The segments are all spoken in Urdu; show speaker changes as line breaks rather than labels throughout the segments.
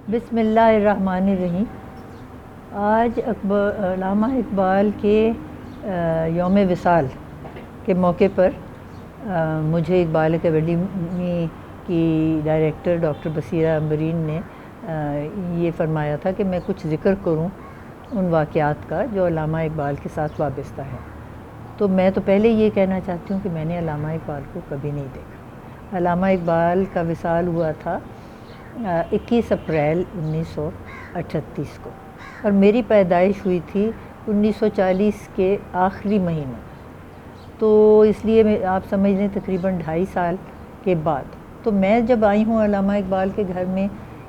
بسم اللہ الرحمن الرحیم۔ آج علامہ اقبال کے یوم وصال کے موقع پر مجھے اقبال اکیڈمی کی ڈائریکٹر ڈاکٹر بصیرہ عنبرین نے یہ فرمایا تھا کہ میں کچھ ذکر کروں ان واقعات کا جو علامہ اقبال کے ساتھ وابستہ ہے۔ تو میں تو پہلے یہ کہنا چاہتی ہوں کہ میں نے علامہ اقبال کو کبھی نہیں دیکھا۔ علامہ اقبال کا وصال ہوا تھا 21 اپریل 1938 کو، اور میری پیدائش ہوئی تھی 1940 کے آخری مہینے، تو اس لیے آپ سمجھ لیں تقریباً 2.5 سال کے بعد۔ تو میں جب آئی ہوں علامہ اقبال کے گھر میں،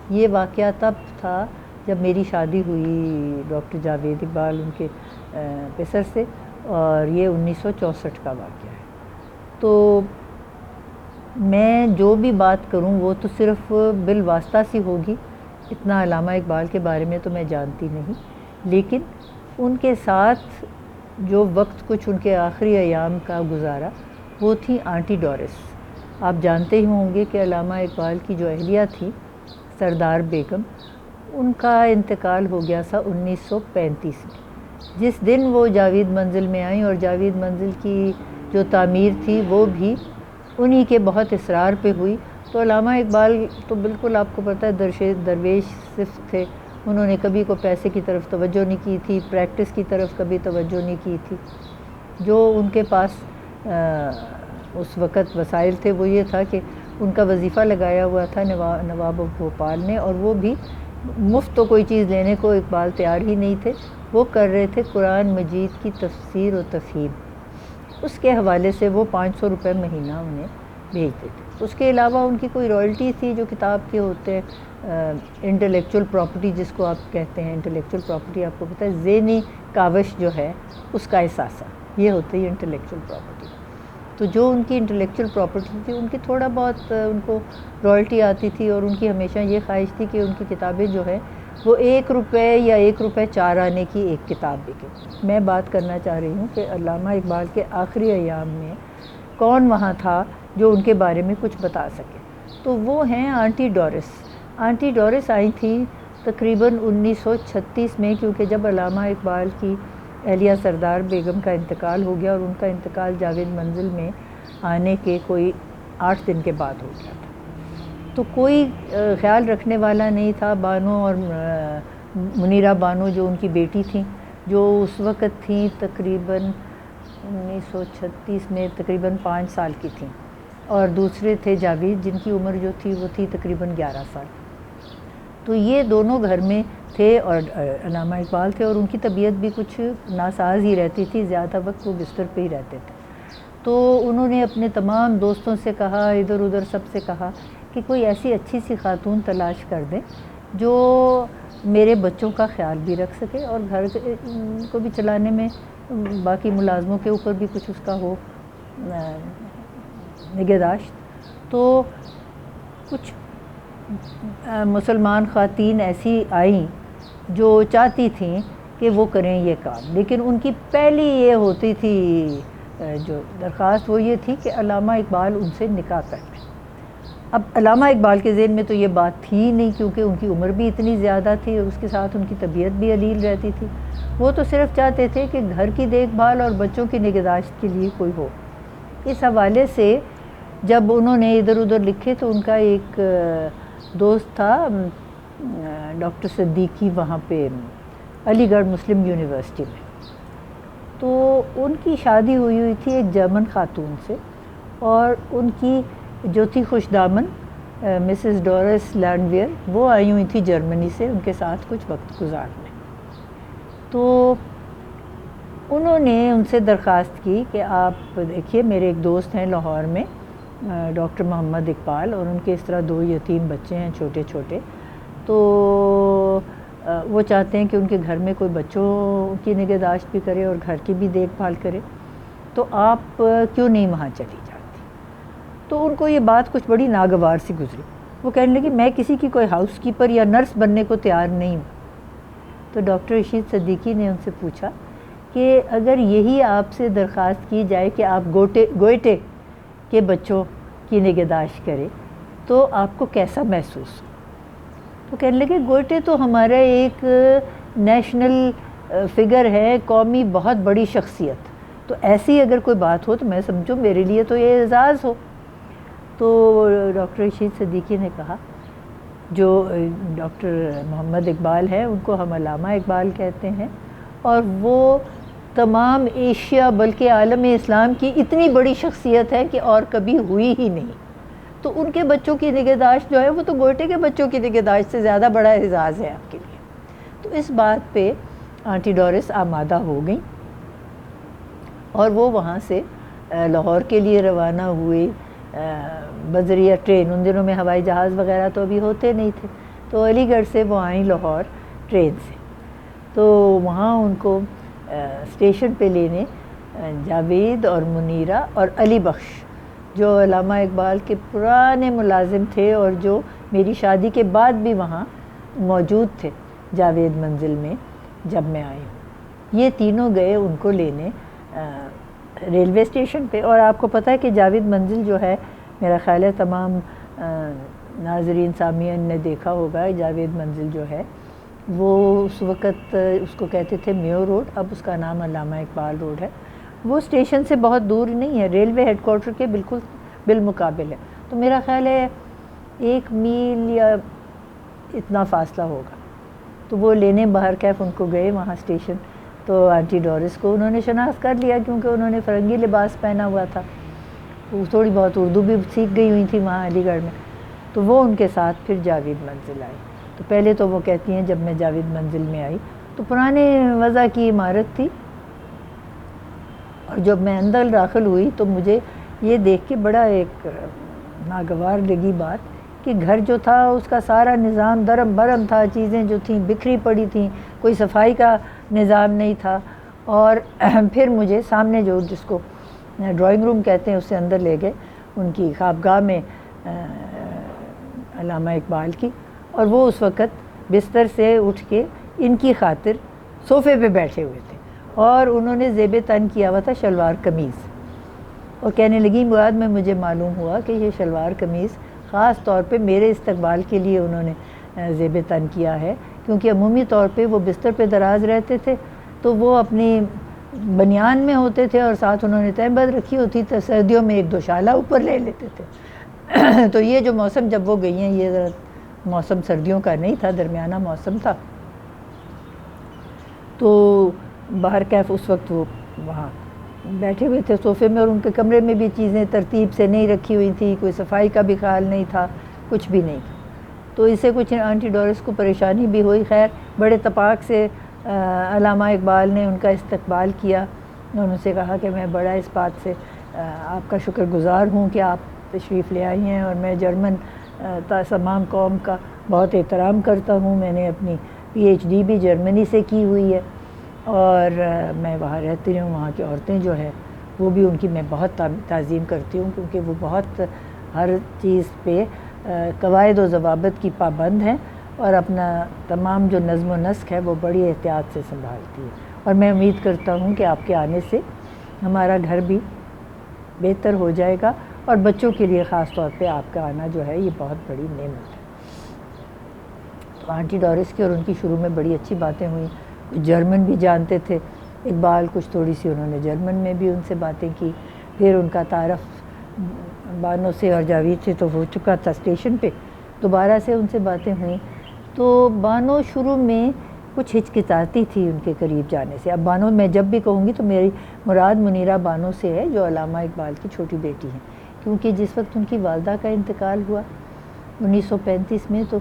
یہ واقعہ تب تھا جب میری شادی ہوئی ڈاکٹر جاوید اقبال ان کے پسر سے، اور یہ 1964 کا واقعہ ہے۔ تو میں جو بھی بات کروں وہ تو صرف بالواسطہ سی ہوگی، اتنا علامہ اقبال کے بارے میں تو میں جانتی نہیں، لیکن ان کے ساتھ جو وقت کچھ ان کے آخری ایام کا گزارا وہ تھی آنٹی ڈورس۔ آپ جانتے ہی ہوں گے کہ علامہ اقبال کی جو اہلیہ تھی سردار بیگم، ان کا انتقال ہو گیا تھا 1935 میں، جس دن وہ جاوید منزل میں آئیں، اور جاوید منزل کی جو تعمیر تھی وہ بھی انہی کے بہت اصرار پہ ہوئی۔ تو علامہ اقبال تو بالکل آپ کو پتہ ہے درویش صرف تھے، انہوں نے کبھی کو پیسے کی طرف توجہ نہیں کی تھی، پریکٹس کی طرف کبھی توجہ نہیں کی تھی۔ جو ان کے پاس اس وقت وسائل تھے وہ یہ تھا کہ ان کا وظیفہ لگایا ہوا تھا نواب بھوپال نے، اور وہ بھی مفت تو کوئی چیز لینے کو اقبال تیار ہی نہیں تھے، وہ کر رہے تھے قرآن مجید کی تفسیر و تفہیم، اس کے حوالے سے وہ 500 روپے مہینہ انہیں بھیجتے تھے۔ اس کے علاوہ ان کی کوئی رائلٹی تھی جو کتاب کے ہوتے ہیں، انٹلیکچول پراپرٹی جس کو آپ کہتے ہیں، انٹلیکچول پراپرٹی آپ کو پتہ ہے ذہنی کاوش جو ہے اس کا اثاثہ، یہ ہوتی ہے انٹلیکچول پراپرٹی۔ تو جو ان کی انٹلیکچول پراپرٹی تھی ان کی تھوڑا بہت ان کو رائلٹی آتی تھی، اور ان کی ہمیشہ یہ خواہش تھی کہ ان کی کتابیں جو ہے وہ 1 روپے یا 1 روپے 4 آنے کی ایک کتاب بکے۔ میں بات کرنا چاہ رہی ہوں کہ علامہ اقبال کے آخری ایام میں کون وہاں تھا جو ان کے بارے میں کچھ بتا سکے، تو وہ ہیں آنٹی ڈورس۔ آنٹی ڈورس آئی تھی تقریباً 1936 میں، کیونکہ جب علامہ اقبال کی اہلیہ سردار بیگم کا انتقال ہو گیا، اور ان کا انتقال جاوید منزل میں آنے کے کوئی 8 دن کے بعد ہو گیا تھا، تو کوئی خیال رکھنے والا نہیں تھا۔ بانو اور منیرہ بانو جو ان کی بیٹی تھیں، جو اس وقت تھیں تقریباً 1936 میں تقریباً 5 سال کی تھیں، اور دوسرے تھے جاوید جن کی عمر جو تھی وہ تھی تقریباً 11 سال۔ تو یہ دونوں گھر میں تھے، اور علامہ اقبال تھے، اور ان کی طبیعت بھی کچھ ناساز ہی رہتی تھی، زیادہ وقت وہ بستر پہ ہی رہتے تھے۔ تو انہوں نے اپنے تمام دوستوں سے کہا، ادھر ادھر سب سے کہا کہ کوئی ایسی اچھی سی خاتون تلاش کر دیں جو میرے بچوں کا خیال بھی رکھ سکے، اور گھر کو بھی چلانے میں باقی ملازموں کے اوپر بھی کچھ اس کا ہو نگہداشت۔ تو کچھ مسلمان خواتین ایسی آئیں جو چاہتی تھیں کہ وہ کریں یہ کام، لیکن ان کی پہلی یہ ہوتی تھی جو درخواست وہ یہ تھی کہ علامہ اقبال ان سے نکاح کر لیں۔ اب علامہ اقبال کے ذہن میں تو یہ بات تھی ہی نہیں، کیونکہ ان کی عمر بھی اتنی زیادہ تھی، اور اس کے ساتھ ان کی طبیعت بھی علیل رہتی تھی۔ وہ تو صرف چاہتے تھے کہ گھر کی دیکھ بھال اور بچوں کی نگہداشت کے لیے کوئی ہو۔ اس حوالے سے جب انہوں نے ادھر ادھر لکھے تو ان کا ایک دوست تھا ڈاکٹر صدیقی، وہاں پہ علی گڑھ مسلم یونیورسٹی میں، تو ان کی شادی ہوئی تھی ایک جرمن خاتون سے، اور ان کی جو تھی خوش دامن مسز ڈورس لینڈویئر، وہ آئی ہوئی تھی جرمنی سے ان کے ساتھ کچھ وقت گزارنے۔ تو انہوں نے ان سے درخواست کی کہ آپ دیکھیے میرے ایک دوست ہیں لاہور میں ڈاکٹر محمد اقبال، اور ان کے اس طرح 2 یتیم بچے ہیں چھوٹے چھوٹے، تو وہ چاہتے ہیں کہ ان کے گھر میں کوئی بچوں کی نگہداشت بھی کرے اور گھر کی بھی دیکھ بھال کرے، تو آپ کیوں نہیں وہاں چلی جاتی؟ تو ان کو یہ بات کچھ بڑی ناگوار سی گزری۔ وہ کہنے لگی میں کسی کی کوئی ہاؤس کیپر یا نرس بننے کو تیار نہیں ہوں۔ تو ڈاکٹر رشید صدیقی نے ان سے پوچھا کہ اگر یہی آپ سے درخواست کی جائے کہ آپ گوئٹے کے بچوں کی نگہداشت کرے تو آپ کو کیسا محسوس ہو؟ تو کہنے لگے گوئٹے تو ہمارا ایک نیشنل فگر ہے، قومی بہت بڑی شخصیت، تو ایسی اگر کوئی بات ہو تو میں سمجھوں میرے لیے تو یہ اعزاز ہو۔ تو ڈاکٹر رشید صدیقی نے کہا، جو ڈاکٹر محمد اقبال ہیں ان کو ہم علامہ اقبال کہتے ہیں، اور وہ تمام ایشیا بلکہ عالم اسلام کی اتنی بڑی شخصیت ہے کہ اور کبھی ہوئی ہی نہیں، تو ان کے بچوں کی نگہداشت جو ہے وہ تو گوئٹے کے بچوں کی نگہداشت سے زیادہ بڑا اعزاز ہے آپ کے لیے۔ تو اس بات پہ آنٹی ڈورس آمادہ ہو گئیں اور وہ وہاں سے لاہور کے لیے روانہ ہوئے بذریعہ ٹرین۔ ان دنوں میں ہوائی جہاز وغیرہ تو ابھی ہوتے نہیں تھے، تو علی گڑھ سے وہ آئیں لاہور ٹرین سے۔ تو وہاں ان کو اسٹیشن پہ لینے جاوید اور منیرہ اور علی بخش، جو علامہ اقبال کے پرانے ملازم تھے اور جو میری شادی کے بعد بھی وہاں موجود تھے جاوید منزل میں جب میں آئی ہوں، یہ تینوں گئے ان کو لینے ریلوے اسٹیشن پہ۔ اور آپ کو پتہ ہے کہ جاوید منزل جو ہے، میرا خیال ہے تمام ناظرین سامعین نے دیکھا ہوگا، جاوید منزل جو ہے وہ اس وقت اس کو کہتے تھے میو روڈ، اب اس کا نام علامہ اقبال روڈ ہے۔ وہ اسٹیشن سے بہت دور نہیں ہے، ریلوے ہیڈ کوارٹر کے بالکل بالمقابل ہے، تو میرا خیال ہے 1 میل یا اتنا فاصلہ ہوگا۔ تو وہ لینے باہر کیف ان کو گئے وہاں اسٹیشن، تو آنٹی ڈورس کو انہوں نے شناخت کر لیا کیونکہ انہوں نے فرنگی لباس پہنا ہوا تھا، وہ تھوڑی بہت اردو بھی سیکھ گئی ہوئی تھی وہاں علی گڑھ میں، تو وہ ان کے ساتھ پھر جاوید منزل آئی۔ تو پہلے تو وہ کہتی ہیں جب میں جاوید منزل میں آئی تو پرانے وضع کی عمارت تھی، اور جب میں اندر داخل ہوئی تو مجھے یہ دیکھ کے بڑا ایک ناگوار لگی بات کہ گھر جو تھا اس کا سارا نظام درم برم تھا، چیزیں جو تھیں بکھری پڑی تھیں، کوئی صفائی کا نظام نہیں تھا۔ اور پھر مجھے سامنے جو جس کو ڈرائنگ روم کہتے ہیں اس سے اندر لے گئے، ان کی خوابگاہ میں علامہ اقبال کی، اور وہ اس وقت بستر سے اٹھ کے ان کی خاطر صوفے پہ بیٹھے ہوئے تھے، اور انہوں نے زیب تن کیا ہوا تھا شلوار قمیض، اور کہنے لگی بعد میں مجھے معلوم ہوا کہ یہ شلوار قمیض خاص طور پہ میرے استقبال کے لیے انہوں نے زیب تن کیا ہے، کیونکہ عمومی طور پہ وہ بستر پہ دراز رہتے تھے تو وہ اپنی بنیان میں ہوتے تھے اور ساتھ انہوں نے تہبند رکھی ہوتی تھی، سردیوں میں 1-2 شالہ اوپر لے لیتے تھے۔ تو یہ جو موسم جب وہ گئی ہیں، یہ ذرا موسم سردیوں کا نہیں تھا، درمیانہ موسم تھا، تو باہر کیف اس وقت وہ وہاں بیٹھے ہوئے تھے صوفے میں، اور ان کے کمرے میں بھی چیزیں ترتیب سے نہیں رکھی ہوئی تھی، کوئی صفائی کا بھی خیال نہیں تھا، کچھ بھی نہیں تھا۔ تو اسے کچھ آنٹی ڈورس کو پریشانی بھی ہوئی، خیر بڑے اتفاق سے علامہ اقبال نے ان کا استقبال کیا، انہوں نے سے کہا کہ میں بڑا اس بات سے آپ کا شکر گزار ہوں کہ آپ تشریف لے آئی ہیں، اور میں جرمن تمام قوم کا بہت احترام کرتا ہوں، میں نے اپنی PhD بھی جرمنی سے کی ہوئی ہے، اور میں وہاں رہتی ہوں، وہاں کی عورتیں جو ہے وہ بھی ان کی میں بہت تعظیم کرتی ہوں، کیونکہ وہ بہت ہر چیز پہ قواعد و ضوابط کی پابند ہیں، اور اپنا تمام جو نظم و نسق ہے وہ بڑی احتیاط سے سنبھالتی ہے، اور میں امید کرتا ہوں کہ آپ کے آنے سے ہمارا گھر بھی بہتر ہو جائے گا، اور بچوں کے لیے خاص طور پہ آپ کا آنا جو ہے یہ بہت بڑی نعمت ہے۔ تو آنٹی ڈورس کی اور ان کی شروع میں بڑی اچھی باتیں ہوئیں، جرمن بھی جانتے تھے اقبال، کچھ تھوڑی سی انہوں نے جرمن میں بھی ان سے باتیں کی، پھر ان کا تعارف بانو سے اور جاوید سے تو ہو چکا تھا اسٹیشن پہ، دوبارہ سے ان سے باتیں ہوئیں۔ تو بانو شروع میں کچھ ہچکچاتی تھی ان کے قریب جانے سے، اب بانو میں جب بھی کہوں گی تو میری مراد منیرہ بانو سے ہے، جو علامہ اقبال کی چھوٹی بیٹی ہیں، کیونکہ جس وقت ان کی والدہ کا انتقال ہوا 1935 میں، تو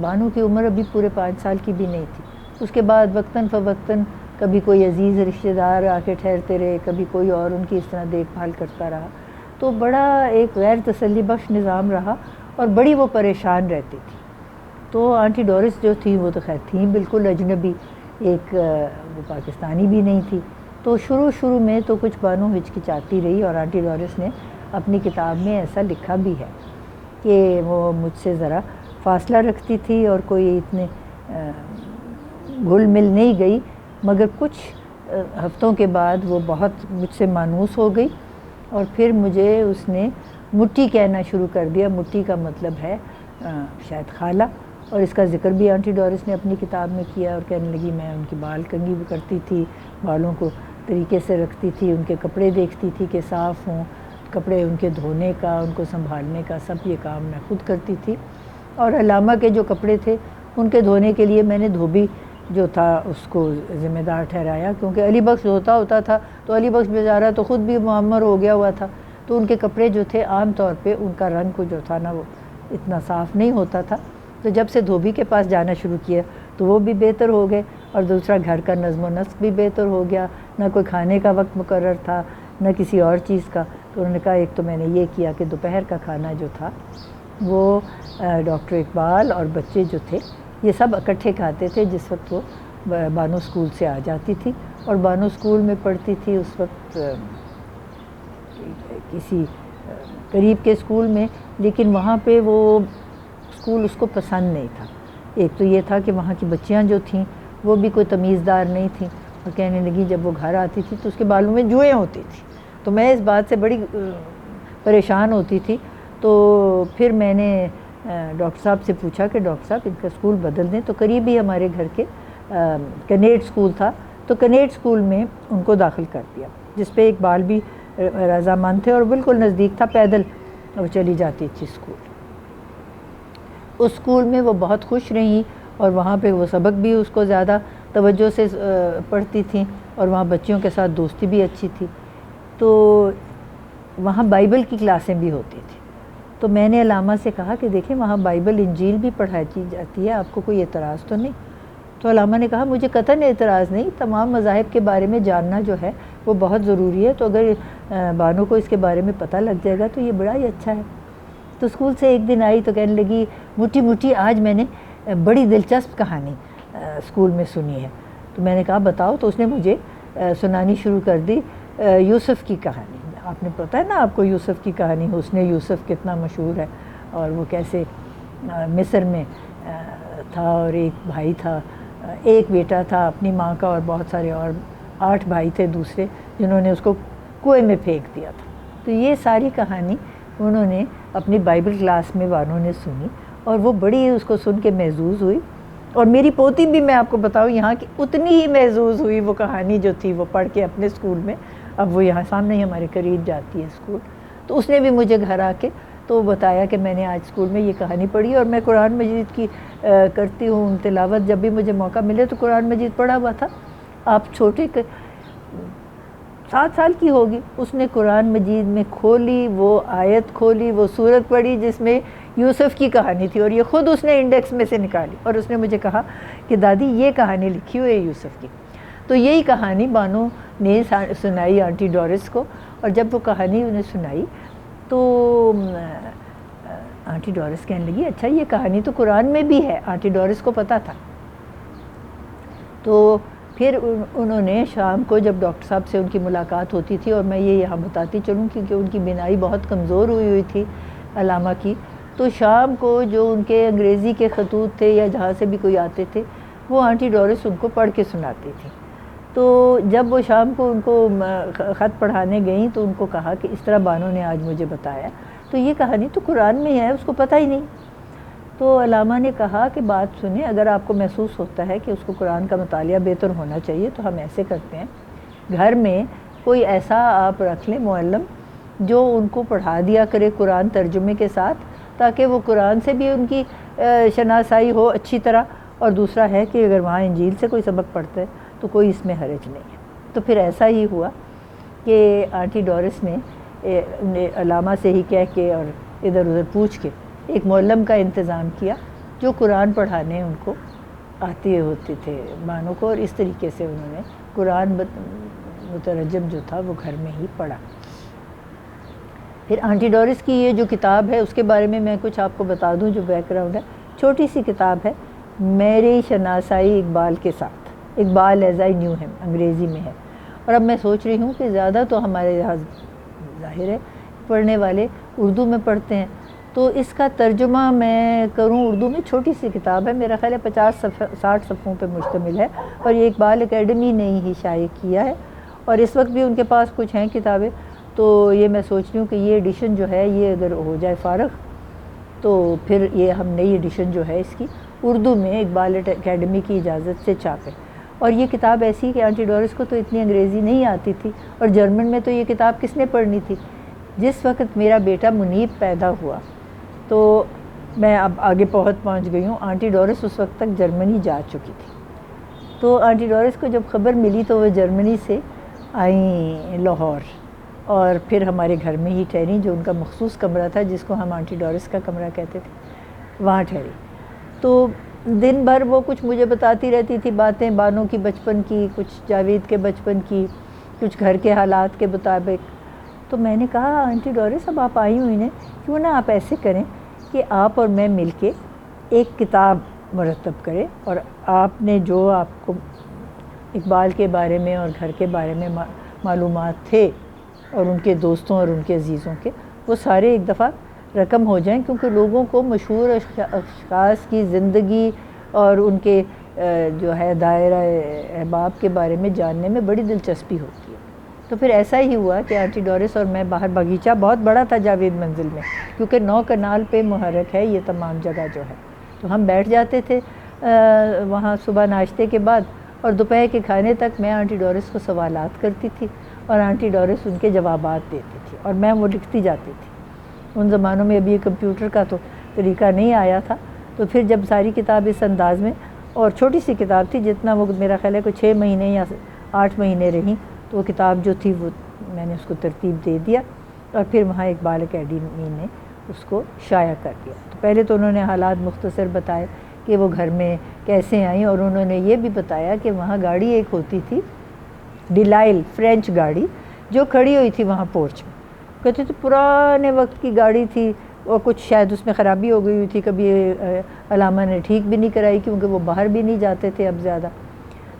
بانو کی عمر ابھی پورے 5 سال کی بھی نہیں تھی۔ اس کے بعد وقتاً فوقتاً کبھی کوئی عزیز رشتہ دار آ کے ٹھہرتے رہے، کبھی کوئی اور ان کی اس طرح دیکھ بھال کرتا رہا، تو بڑا ایک غیر تسلی بخش نظام رہا، اور بڑی وہ پریشان رہتی تھی۔ تو آنٹی ڈورس جو تھی وہ تو خیر تھیں بالکل اجنبی، ایک وہ پاکستانی بھی نہیں تھی، تو شروع میں تو کچھ بانو ہچکچاتی رہی، اور آنٹی ڈورس نے اپنی کتاب میں ایسا لکھا بھی ہے کہ وہ مجھ سے ذرا فاصلہ رکھتی تھی اور کوئی اتنے گھل مل نہیں گئی، مگر کچھ ہفتوں کے بعد وہ بہت مجھ سے مانوس ہو گئی، اور پھر مجھے اس نے مٹی کہنا شروع کر دیا۔ مٹی کا مطلب ہے شاید خالہ، اور اس کا ذکر بھی آنٹی ڈورس نے اپنی کتاب میں کیا، اور کہنے لگی میں ان کی بال کنگھی بھی کرتی تھی، بالوں کو طریقے سے رکھتی تھی، ان کے کپڑے دیکھتی تھی کہ صاف ہوں، کپڑے ان کے دھونے کا، ان کو سنبھالنے کا، سب یہ کام میں خود کرتی تھی۔ اور علامہ کے جو کپڑے تھے ان کے دھونے کے لیے میں نے دھوبی جو تھا اس کو ذمہ دار ٹھہرایا، کیونکہ علی بخش دھوتا ہوتا تھا تو علی بخش بیچارہ تو خود بھی معمر ہو گیا ہوا تھا، تو ان کے کپڑے جو تھے عام طور پہ ان کا رنگ کو جو تھا نا وہ اتنا صاف نہیں ہوتا تھا، تو جب سے دھوبی کے پاس جانا شروع کیا تو وہ بھی بہتر ہو گئے، اور دوسرا گھر کا نظم و نسق بھی بہتر ہو گیا، نہ کوئی کھانے کا وقت مقرر تھا نہ کسی اور چیز کا۔ تو انہوں نے کہا ایک تو میں نے یہ کیا کہ دوپہر کا کھانا جو تھا وہ ڈاکٹر اقبال اور بچے جو تھے یہ سب اکٹھے کھاتے تھے جس وقت وہ بانو اسکول سے آ جاتی تھی، اور بانو اسکول میں پڑھتی تھی اس وقت کسی قریب کے اسکول میں، لیکن وہاں پہ وہ اسکول اس کو پسند نہیں تھا۔ ایک تو یہ تھا کہ وہاں کی بچیاں جو تھیں وہ بھی کوئی تمیزدار نہیں تھیں، اور کہنے لگی جب وہ گھر آتی تھی تو اس کے بالوں میں جوئیں ہوتی تھیں، تو میں اس بات سے بڑی پریشان ہوتی تھی۔ تو پھر میں نے ڈاکٹر صاحب سے پوچھا کہ ڈاکٹر صاحب ان کا اسکول بدل دیں، تو قریب ہی ہمارے گھر کے کنیٹ اسکول تھا، تو کنیٹ اسکول میں ان کو داخل کر دیا، جس پہ اقبال بھی رضامند تھے اور بالکل نزدیک تھا، پیدل وہ چلی جاتی تھی اسکول۔ اس اسکول میں وہ بہت خوش رہیں، اور وہاں پہ وہ سبق بھی اس کو زیادہ توجہ سے پڑھتی تھیں، اور وہاں بچیوں کے ساتھ دوستی بھی اچھی تھی۔ تو وہاں بائبل کی کلاسیں بھی ہوتی تھیں، تو میں نے علامہ سے کہا کہ دیکھیں وہاں بائبل انجیل بھی پڑھائی جاتی ہے، آپ کو کوئی اعتراض تو نہیں؟ تو علامہ نے کہا مجھے قطعاً اعتراض نہیں، تمام مذاہب کے بارے میں جاننا جو ہے وہ بہت ضروری ہے، تو اگر بانو کو اس کے بارے میں پتہ لگ جائے گا تو یہ بڑا ہی اچھا ہے۔ تو اسکول سے ایک دن آئی تو کہنے لگی مٹھی آج میں نے بڑی دلچسپ کہانی اسکول میں سنی ہے۔ تو میں نے کہا بتاؤ، تو اس نے مجھے سنانی شروع کر دی یوسف کی کہانی۔ آپ نے پتہ ہے نا آپ کو یوسف کی کہانی، حسن یوسف کتنا مشہور ہے، اور وہ کیسے مصر میں تھا، اور ایک بھائی تھا، ایک بیٹا تھا اپنی ماں کا، اور بہت سارے اور 8 بھائی تھے دوسرے جنہوں نے اس کو کنویں میں پھینک دیا تھا۔ تو یہ ساری کہانی انہوں نے اپنی بائبل کلاس میں بانو نے سنی، اور وہ بڑی اس کو سن کے محظوظ ہوئی، اور میری پوتی بھی میں آپ کو بتاؤں یہاں کی اتنی ہی محظوظ ہوئی، وہ کہانی جو تھی وہ پڑھ کے اپنے اسکول میں، اب وہ یہاں سامنے ہی ہمارے قریب جاتی ہے اسکول، تو اس نے بھی مجھے گھر آ کے تو بتایا کہ میں نے آج اسکول میں یہ کہانی پڑھی، اور میں قرآن مجید کی کرتی ہوں تلاوت، جب بھی مجھے موقع ملے تو قرآن مجید پڑھا ہوا تھا۔ آپ چھوٹے 7 سال کی ہوگی، اس نے قرآن مجید میں کھولی، وہ آیت کھولی، وہ سورت پڑھی جس میں یوسف کی کہانی تھی، اور یہ خود اس نے انڈیکس میں سے نکالی، اور اس نے مجھے کہا کہ دادی یہ کہانی لکھی ہوئی ہے یوسف کی۔ تو یہی کہانی بانو نے سنائی آنٹی ڈورس کو، اور جب وہ کہانی انہیں سنائی تو آنٹی ڈورس کہنے لگی اچھا یہ کہانی تو قرآن میں بھی ہے، آنٹی ڈورس کو پتہ تھا۔ تو پھر انہوں نے شام کو جب ڈاکٹر صاحب سے ان کی ملاقات ہوتی تھی، اور میں یہ یہاں بتاتی چلوں کیونکہ ان کی بینائی بہت کمزور ہوئی تھی علامہ کی، تو شام کو جو ان کے انگریزی کے خطوط تھے یا جہاں سے بھی کوئی آتے تھے وہ آنٹی ڈورس ان کو پڑھ کے سناتی تھی۔ تو جب وہ شام کو ان کو خط پڑھانے گئیں تو ان کو کہا کہ اس طرح بانو نے آج مجھے بتایا، تو یہ کہانی تو قرآن میں ہے، اس کو پتہ ہی نہیں۔ تو علامہ نے کہا کہ بات سنیں، اگر آپ کو محسوس ہوتا ہے کہ اس کو قرآن کا مطالعہ بہتر ہونا چاہیے تو ہم ایسے کرتے ہیں، گھر میں کوئی ایسا آپ رکھ لیں معلم جو ان کو پڑھا دیا کرے قرآن ترجمے کے ساتھ، تاکہ وہ قرآن سے بھی ان کی شناسائی ہو اچھی طرح، اور دوسرا ہے کہ اگر وہاں انجیل سے کوئی سبق پڑھتا ہے تو کوئی اس میں حرج نہیں ہے۔ تو پھر ایسا ہی ہوا کہ آنٹی ڈورس نے علامہ سے ہی کہہ کے اور ادھر ادھر پوچھ کے ایک معلم کا انتظام کیا جو قرآن پڑھانے ان کو آتے ہوتے تھے بانو کو، اور اس طریقے سے انہوں نے قرآن مترجم جو تھا وہ گھر میں ہی پڑھا۔ پھر آنٹی ڈورس کی یہ جو کتاب ہے اس کے بارے میں کچھ آپ کو بتا دوں جو بیک گراؤنڈ ہے، چھوٹی سی کتاب ہے، میری شناسائی اقبال کے ساتھ، اقبال ایز آئی نیو ہم، انگریزی میں ہے، اور اب میں سوچ رہی ہوں کہ زیادہ تو ہمارے یہاں ظاہر ہے پڑھنے والے اردو میں پڑھتے ہیں، تو اس کا ترجمہ میں کروں اردو میں، چھوٹی سی کتاب ہے، میرا خیال ہے 50-60 صفحوں پہ مشتمل ہے، اور یہ اقبال اکیڈمی نے ہی شائع کیا ہے، اور اس وقت بھی ان کے پاس کچھ ہیں کتابیں، تو یہ میں سوچ رہی ہوں کہ یہ ایڈیشن جو ہے یہ اگر ہو جائے فارغ تو پھر یہ ہم نئی ایڈیشن جو ہے اس کی اردو میں اقبال اکیڈمی کی اجازت سے چھاپے. اور یہ کتاب ایسی کہ آنٹی ڈورس کو تو اتنی انگریزی نہیں آتی تھی اور جرمن میں تو یہ کتاب کس نے پڑھنی تھی. جس وقت میرا بیٹا منیب پیدا ہوا تو میں اب آگے پہنچ گئی ہوں. آنٹی ڈورس اس وقت تک جرمنی جا چکی تھی. تو آنٹی ڈورس کو جب خبر ملی تو وہ جرمنی سے آئیں لاہور اور پھر ہمارے گھر میں ہی ٹھہری، جو ان کا مخصوص کمرہ تھا جس کو ہم آنٹی ڈورس کا کمرہ کہتے تھے، وہاں ٹھہری. تو دن بھر وہ کچھ مجھے بتاتی رہتی تھی باتیں، بانوں کی بچپن کی، کچھ جاوید کے بچپن کی، کچھ گھر کے حالات کے مطابق. تو میں نے کہا آنٹی ڈورس اب آپ آئی ہوئی ہیں، کیوں نہ آپ ایسے کریں کہ آپ اور میں مل کے ایک کتاب مرتب کریں، اور آپ نے جو آپ کو اقبال کے بارے میں اور گھر کے بارے میں معلومات تھے اور ان کے دوستوں اور ان کے عزیزوں کے، وہ سارے ایک دفعہ رقم ہو جائیں، کیونکہ لوگوں کو مشہور اشخاص کی زندگی اور ان کے جو ہے دائرہ احباب کے بارے میں جاننے میں بڑی دلچسپی ہوتی ہے. تو پھر ایسا ہی ہوا کہ آنٹی ڈورس اور میں باہر، باغیچہ بہت بڑا تھا جاوید منزل میں، کیونکہ 9 کنال پہ محرک ہے یہ تمام جگہ جو ہے. تو ہم بیٹھ جاتے تھے وہاں صبح ناشتے کے بعد، اور دوپہر کے کھانے تک میں آنٹی ڈورس کو سوالات کرتی تھی اور آنٹی ڈورس ان کے جوابات دیتی تھی اور میں وہ لکھتی جاتی تھی. ان زمانوں میں ابھی یہ کمپیوٹر کا تو طریقہ نہیں آیا تھا. تو پھر جب ساری کتاب اس انداز میں، اور چھوٹی سی کتاب تھی، جتنا وہ میرا خیال ہے کوئی 6 مہینے یا 8 مہینے رہیں، تو وہ کتاب جو تھی وہ میں نے اس کو ترتیب دے دیا اور پھر وہاں اقبال اکیڈمی نے اس کو شائع کر دیا. تو پہلے تو انہوں نے حالات مختصر بتائے کہ وہ گھر میں کیسے آئیں، اور انہوں نے یہ بھی بتایا کہ وہاں گاڑی ایک ہوتی تھی ڈیلائل، فرینچ گاڑی، جو کھڑی ہوئی تھی وہاں پورچ میں. کہتے تھے پرانے وقت کی گاڑی تھی اور کچھ شاید اس میں خرابی ہو گئی ہوئی تھی، کبھی علامہ نے ٹھیک بھی نہیں کرائی کیونکہ وہ باہر بھی نہیں جاتے تھے اب زیادہ.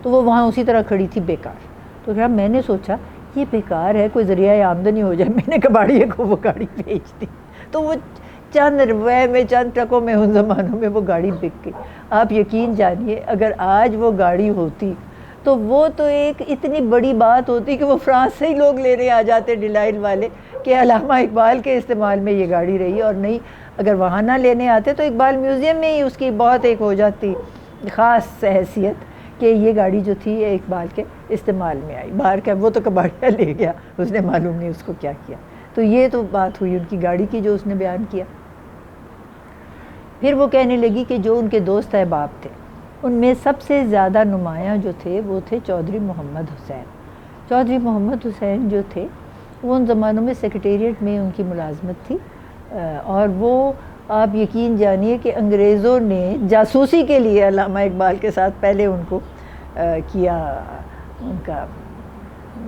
تو وہ وہاں اسی طرح کھڑی تھی بیکار. تو پھر میں نے سوچا یہ بیکار ہے، کوئی ذریعہ آمدنی ہو جائے. میں نے کباڑیے کو وہ گاڑی بیچ دی. تو وہ چند روپے میں، چند ٹکوں میں ان زمانوں میں وہ گاڑی بک گئی. آپ یقین جانیے اگر آج وہ گاڑی ہوتی تو وہ تو ایک اتنی بڑی بات ہوتی کہ وہ فرانس سے ہی لوگ لینے آ جاتے ڈیلائل والے کہ علامہ اقبال کے استعمال میں یہ گاڑی رہی. اور نہیں اگر وہاں نہ لینے آتے تو اقبال میوزیم میں ہی اس کی بہت ایک ہو جاتی خاص حیثیت کہ یہ گاڑی جو تھی یہ اقبال کے استعمال میں آئی. باہر کا وہ تو کباڑیا لے گیا، اس نے معلوم نہیں اس کو کیا کیا. تو یہ تو بات ہوئی ان کی گاڑی کی جو اس نے بیان کیا. پھر وہ کہنے لگی کہ جو ان کے دوست احباب تھے ان میں سب سے زیادہ نمایاں جو تھے وہ تھے چودھری محمد حسین. چودھری محمد حسین جو تھے وہ ان زمانوں میں سیکریٹریٹ میں ان کی ملازمت تھی، اور وہ آپ یقین جانیے کہ انگریزوں نے جاسوسی کے لیے علامہ اقبال کے ساتھ پہلے ان کو کیا، ان کا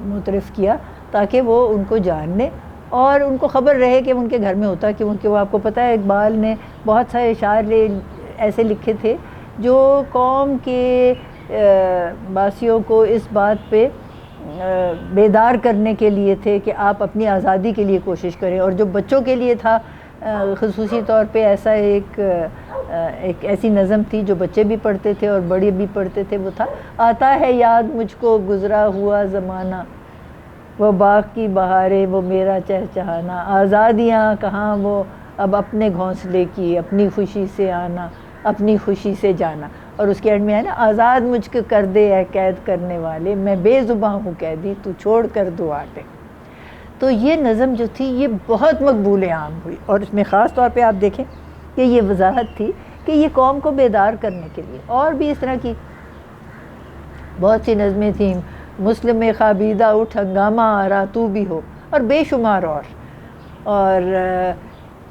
متعارف کیا تاکہ وہ ان کو جان لیں اور ان کو خبر رہے کہ ان کے گھر میں ہوتا. کیونکہ وہ آپ کو پتہ ہے اقبال نے بہت سارے اشعار ایسے لکھے تھے جو قوم کے باسیوں کو اس بات پہ بیدار کرنے کے لیے تھے کہ آپ اپنی آزادی کے لیے کوشش کریں. اور جو بچوں کے لیے تھا خصوصی طور پہ ایسا ایک ایسی نظم تھی جو بچے بھی پڑھتے تھے اور بڑے بھی پڑھتے تھے، وہ تھا آتا ہے یاد مجھ کو گزرا ہوا زمانہ، وہ باغ کی بہاریں وہ میرا چہچہانا، آزادیاں کہاں وہ اب اپنے گھونسلے کی، اپنی خوشی سے آنا اپنی خوشی سے جانا. اور اس کے اینڈ میں ہے نا آزاد مجھ کو کر دے اے قید کرنے والے، میں بے زباں ہوں قیدی تو چھوڑ کر دو آٹے. تو یہ نظم جو تھی یہ بہت مقبول عام ہوئی، اور اس میں خاص طور پہ آپ دیکھیں کہ یہ وضاحت تھی کہ یہ قوم کو بیدار کرنے کے لیے. اور بھی اس طرح کی بہت سی نظمیں تھیں، مسلم خوابیدہ اٹھ ہنگامہ آرا تو بھی ہو، اور بے شمار اور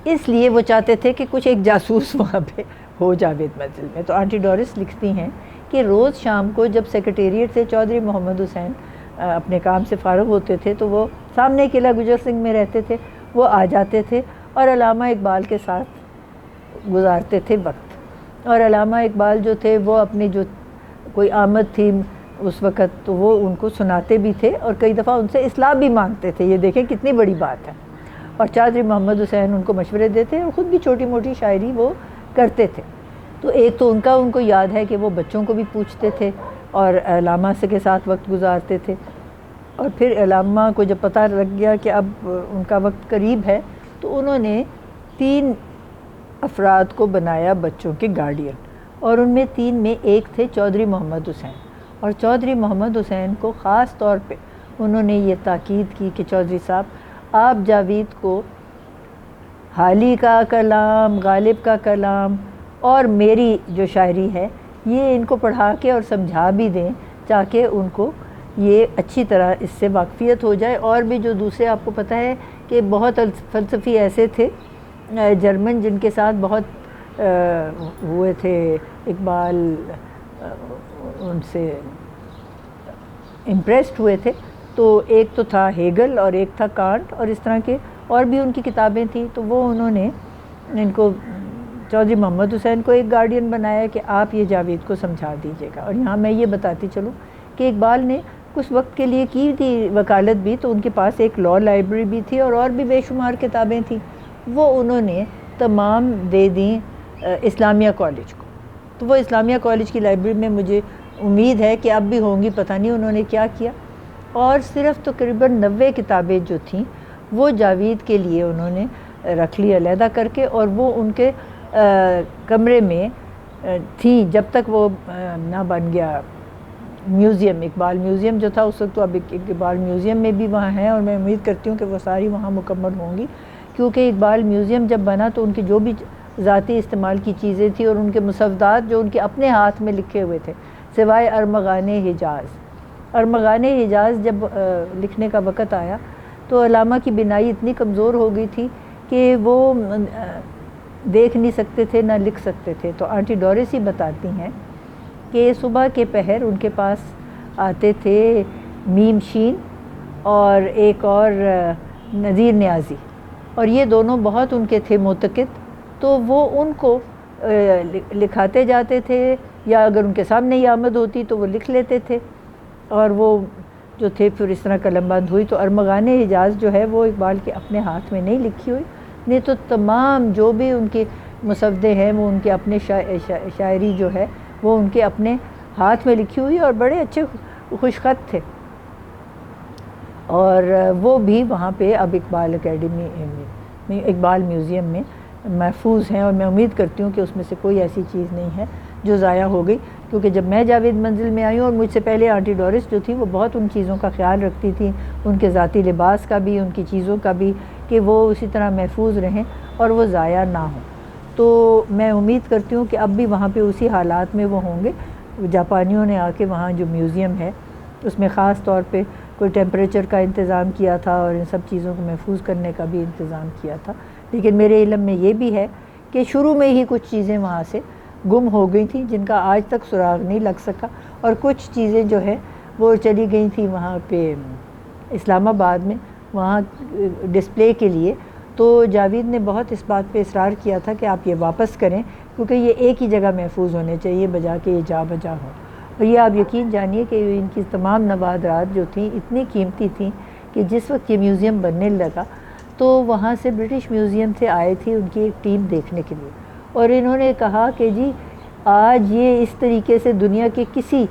اس لیے وہ چاہتے تھے کہ کچھ ایک جاسوس وہاں پہ ہو جاوید منزل میں. تو آنٹی ڈورس لکھتی ہیں کہ روز شام کو جب سیکریٹریٹ سے چودھری محمد حسین اپنے کام سے فارغ ہوتے تھے تو وہ سامنے قلعہ گجر سنگھ میں رہتے تھے، وہ آ جاتے تھے اور علامہ اقبال کے ساتھ گزارتے تھے وقت. اور علامہ اقبال جو تھے وہ اپنی جو کوئی آمد تھی اس وقت تو وہ ان کو سناتے بھی تھے اور کئی دفعہ ان سے اصلاح بھی مانگتے تھے. یہ دیکھیں کتنی بڑی بات ہے. اور چودھری محمد حسین ان کو مشورے دیتے اور خود بھی چھوٹی موٹی شاعری وہ کرتے تھے. تو ایک تو ان کو یاد ہے کہ وہ بچوں کو بھی پوچھتے تھے اور علامہ سے کے ساتھ وقت گزارتے تھے. اور پھر علامہ کو جب پتہ لگ گیا کہ اب ان کا وقت قریب ہے تو انہوں نے 3 افراد کو بنایا بچوں کے گارڈین، اور ان میں 3 میں ایک تھے چودھری محمد حسین، اور چودھری محمد حسین کو خاص طور پہ انہوں نے یہ تاکید کی کہ چودھری صاحب آپ جاوید کو حالی کا کلام، غالب کا کلام اور میری جو شاعری ہے یہ ان کو پڑھا کے اور سمجھا بھی دیں تاکہ ان کو یہ اچھی طرح اس سے واقفیت ہو جائے۔ اور بھی جو دوسرے آپ کو پتہ ہے کہ بہت فلسفی ایسے تھے جرمن جن کے ساتھ بہت ہوئے تھے، اقبال ان سے امپریسڈ ہوئے تھے، تو ایک تو تھا ہیگل اور ایک تھا کانٹ، اور اس طرح کے اور بھی ان کی کتابیں تھیں۔ تو وہ انہوں نے ان کو چودھری محمد حسین کو ایک گارڈین بنایا کہ آپ یہ جاوید کو سمجھا دیجیے گا۔ اور یہاں میں یہ بتاتی چلوں کہ اقبال نے کچھ وقت کے لیے کی تھی وکالت بھی، تو ان کے پاس ایک لاء لائبریری بھی تھی اور بھی بے شمار کتابیں تھیں، وہ انہوں نے تمام دے دیں اسلامیہ کالج کو۔ تو وہ اسلامیہ کالج کی لائبریری میں مجھے امید ہے کہ اب بھی ہوں گی، پتہ نہیں انہوں نے کیا کیا، اور صرف تقریباً 90 کتابیں جو تھیں وہ جاوید کے لیے انہوں نے رکھ لی علیحدہ کر کے، اور وہ ان کے کمرے میں تھیں جب تک وہ نہ بن گیا میوزیم، اقبال میوزیم جو تھا اس وقت، تو اب اقبال میوزیم میں بھی وہاں ہیں، اور میں امید کرتی ہوں کہ وہ ساری وہاں مکمل ہوں گی، کیونکہ اقبال میوزیم جب بنا تو ان کی جو بھی ذاتی استعمال کی چیزیں تھیں اور ان کے مسودات جو ان کے اپنے ہاتھ میں لکھے ہوئے تھے، سوائے ارمغان حجاز۔ ارمغان حجاز جب لکھنے کا وقت آیا تو علامہ کی بینائی اتنی کمزور ہو گئی تھی کہ وہ دیکھ نہیں سکتے تھے نہ لکھ سکتے تھے، تو آنٹی ڈورس ہی بتاتی ہیں کہ صبح کے پہر ان کے پاس آتے تھے میم شین اور ایک اور نذیر نیازی، اور یہ دونوں بہت ان کے تھے معتقد، تو وہ ان کو لکھاتے جاتے تھے، یا اگر ان کے سامنے ہی آمد ہوتی تو وہ لکھ لیتے تھے، اور وہ جو تھے پھر اس طرح قلم بند ہوئی۔ تو ارمغان حجاز جو ہے وہ اقبال کے اپنے ہاتھ میں نہیں لکھی ہوئی، نہیں تو تمام جو بھی ان کے مسودے ہیں وہ ان کے اپنے شاعری جو ہے وہ ان کے اپنے ہاتھ میں لکھی ہوئی، اور بڑے اچھے خوش خط تھے، اور وہ بھی وہاں پہ اب اقبال اکیڈمی میں، اقبال میوزیم میں محفوظ ہیں، اور میں امید کرتی ہوں کہ اس میں سے کوئی ایسی چیز نہیں ہے جو ضائع ہو گئی، کیونکہ جب میں جاوید منزل میں آئی ہوں، اور مجھ سے پہلے آنٹی ڈورس جو تھی وہ بہت ان چیزوں کا خیال رکھتی تھی، ان کے ذاتی لباس کا بھی، ان کی چیزوں کا بھی، کہ وہ اسی طرح محفوظ رہیں اور وہ ضائع نہ ہوں۔ تو میں امید کرتی ہوں کہ اب بھی وہاں پہ اسی حالات میں وہ ہوں گے۔ جاپانیوں نے آ کے وہاں جو میوزیم ہے اس میں خاص طور پہ کوئی ٹیمپریچر کا انتظام کیا تھا اور ان سب چیزوں کو محفوظ کرنے کا بھی انتظام کیا تھا، لیکن میرے علم میں یہ بھی ہے کہ شروع میں ہی کچھ چیزیں وہاں سے گم ہو گئی تھیں جن کا آج تک سراغ نہیں لگ سکا، اور کچھ چیزیں جو ہے وہ چلی گئی تھیں وہاں پہ اسلام آباد میں وہاں ڈسپلے کے لیے۔ تو جاوید نے بہت اس بات پہ اصرار کیا تھا کہ آپ یہ واپس کریں، کیونکہ یہ ایک ہی جگہ محفوظ ہونے چاہیے بجا کے یہ جا بجا ہو۔ اور یہ آپ یقین جانیے کہ ان کی تمام نوادرات جو تھیں اتنی قیمتی تھیں کہ جس وقت یہ میوزیم بننے لگا تو وہاں سے برٹش میوزیم سے آئے تھی ان کی ایک ٹیم دیکھنے کے لیے، اور انہوں نے کہا کہ جی آج یہ اس طریقے سے دنیا کے کسی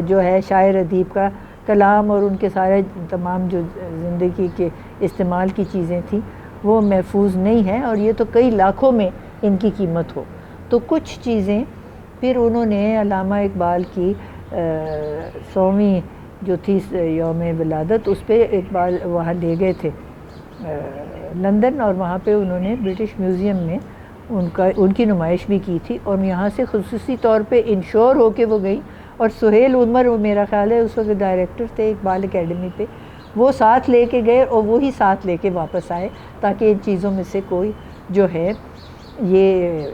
جو ہے شاعر ادیب کا کلام اور ان کے سارے تمام جو زندگی کے استعمال کی چیزیں تھیں وہ محفوظ نہیں ہیں، اور یہ تو کئی لاکھوں میں ان کی قیمت ہو۔ تو کچھ چیزیں پھر انہوں نے علامہ اقبال کی 100ویں جو تھی یوم ولادت اس پہ اقبال وہاں لے گئے تھے لندن، اور وہاں پہ انہوں نے برٹش میوزیم میں ان کی نمائش بھی کی تھی، اور یہاں سے خصوصی طور پہ انشور ہو کے وہ گئی، اور سہیل عمر وہ میرا خیال ہے اس وقت ڈائریکٹر تھے اقبال اکیڈمی پہ، وہ ساتھ لے کے گئے اور وہی ساتھ لے کے واپس آئے تاکہ ان چیزوں میں سے کوئی جو ہے یہ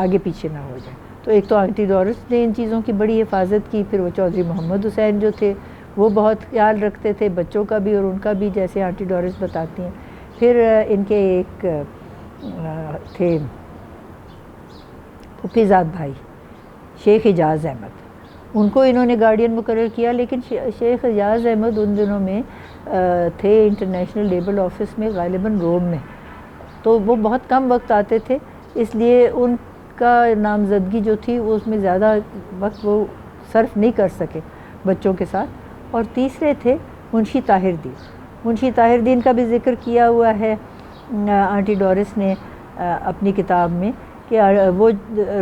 آگے پیچھے نہ ہو جائے۔ تو ایک تو آنٹی ڈورس نے ان چیزوں کی بڑی حفاظت کی، پھر وہ چودھری محمد حسین جو تھے وہ بہت خیال رکھتے تھے بچوں کا بھی اور ان کا بھی، جیسے آنٹی ڈورس بتاتی ہیں۔ پھر ان کے ایک تھے پھوپھی زاد بھائی شیخ اعجاز احمد، ان کو انہوں نے گارڈین مقرر کیا، لیکن شیخ اعجاز احمد ان دنوں میں تھے انٹرنیشنل لیبر آفس میں غالباً روم میں، تو وہ بہت کم وقت آتے تھے، اس لیے ان کا نامزدگی جو تھی اس میں زیادہ وقت وہ صرف نہیں کر سکے بچوں کے ساتھ۔ اور تیسرے تھے منشی طاہر دین، منشی طاہر دین کا بھی ذکر کیا ہوا ہے آنٹی ڈورس نے اپنی کتاب میں کہ وہ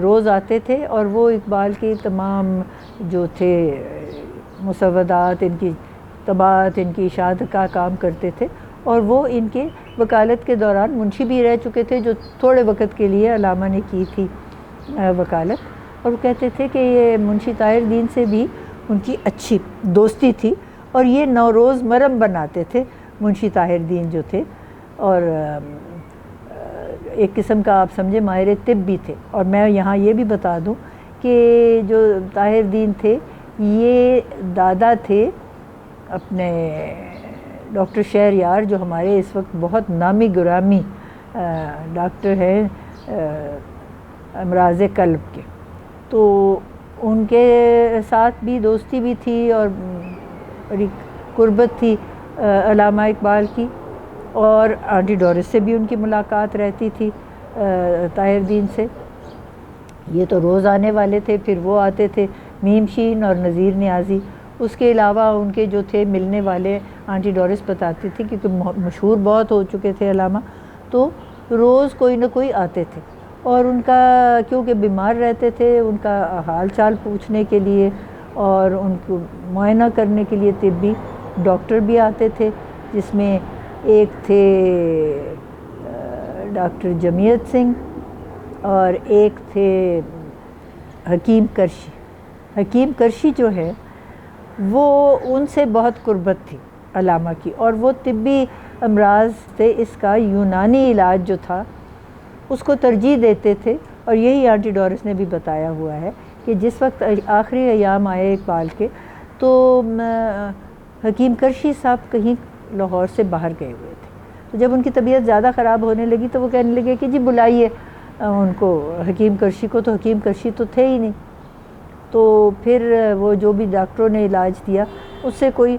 روز آتے تھے اور وہ اقبال کی تمام جو تھے مسودات، ان کی طباعت، ان کی اشاعت کا کام کرتے تھے، اور وہ ان کے وکالت کے دوران منشی بھی رہ چکے تھے، جو تھوڑے وقت کے لیے علامہ نے کی تھی وکالت، اور وہ کہتے تھے کہ یہ منشی طاہر دین سے بھی ان کی اچھی دوستی تھی، اور یہ نوروز مرم بناتے تھے منشی طاہر دین جو تھے، اور ایک قسم کا آپ سمجھے ماہر طب بھی تھے۔ اور میں یہاں یہ بھی بتا دوں کہ جو طاہر دین تھے یہ دادا تھے اپنے ڈاکٹر شہریار، جو ہمارے اس وقت بہت نامی گرامی ڈاکٹر ہیں امراض قلب کے، تو ان کے ساتھ بھی دوستی بھی تھی اور بڑی قربت تھی علامہ اقبال کی، اور آنٹی ڈورس سے بھی ان کی ملاقات رہتی تھی طاہر دین سے۔ یہ تو روز آنے والے تھے، پھر وہ آتے تھے میم شین اور نذیر نیازی، اس کے علاوہ ان کے جو تھے ملنے والے آنٹی ڈورس بتاتی تھی، کیونکہ مشہور بہت ہو چکے تھے علامہ، تو روز کوئی نہ کوئی آتے تھے، اور ان کا کیونکہ بیمار رہتے تھے ان کا حال چال پوچھنے کے لیے اور ان کو معائنہ کرنے کے لیے طبی ڈاکٹر بھی آتے تھے، جس میں ایک تھے ڈاکٹر جمیت سنگھ اور ایک تھے حکیم کرشی۔ حکیم کرشی جو ہے وہ ان سے بہت قربت تھی علامہ کی، اور وہ طبی امراض سے اس کا یونانی علاج جو تھا اس کو ترجیح دیتے تھے، اور یہی آنٹی ڈورس نے بھی بتایا ہوا ہے کہ جس وقت آخری ایام آئے اقبال کے تو حکیم کرشی صاحب کہیں لاہور سے باہر گئے ہوئے تھے، تو جب ان کی طبیعت زیادہ خراب ہونے لگی تو وہ کہنے لگے کہ جی بلائیے ان کو حکیم کرشی کو، تو حکیم کرشی تو تھے ہی نہیں، تو پھر وہ جو بھی ڈاکٹروں نے علاج دیا اس سے کوئی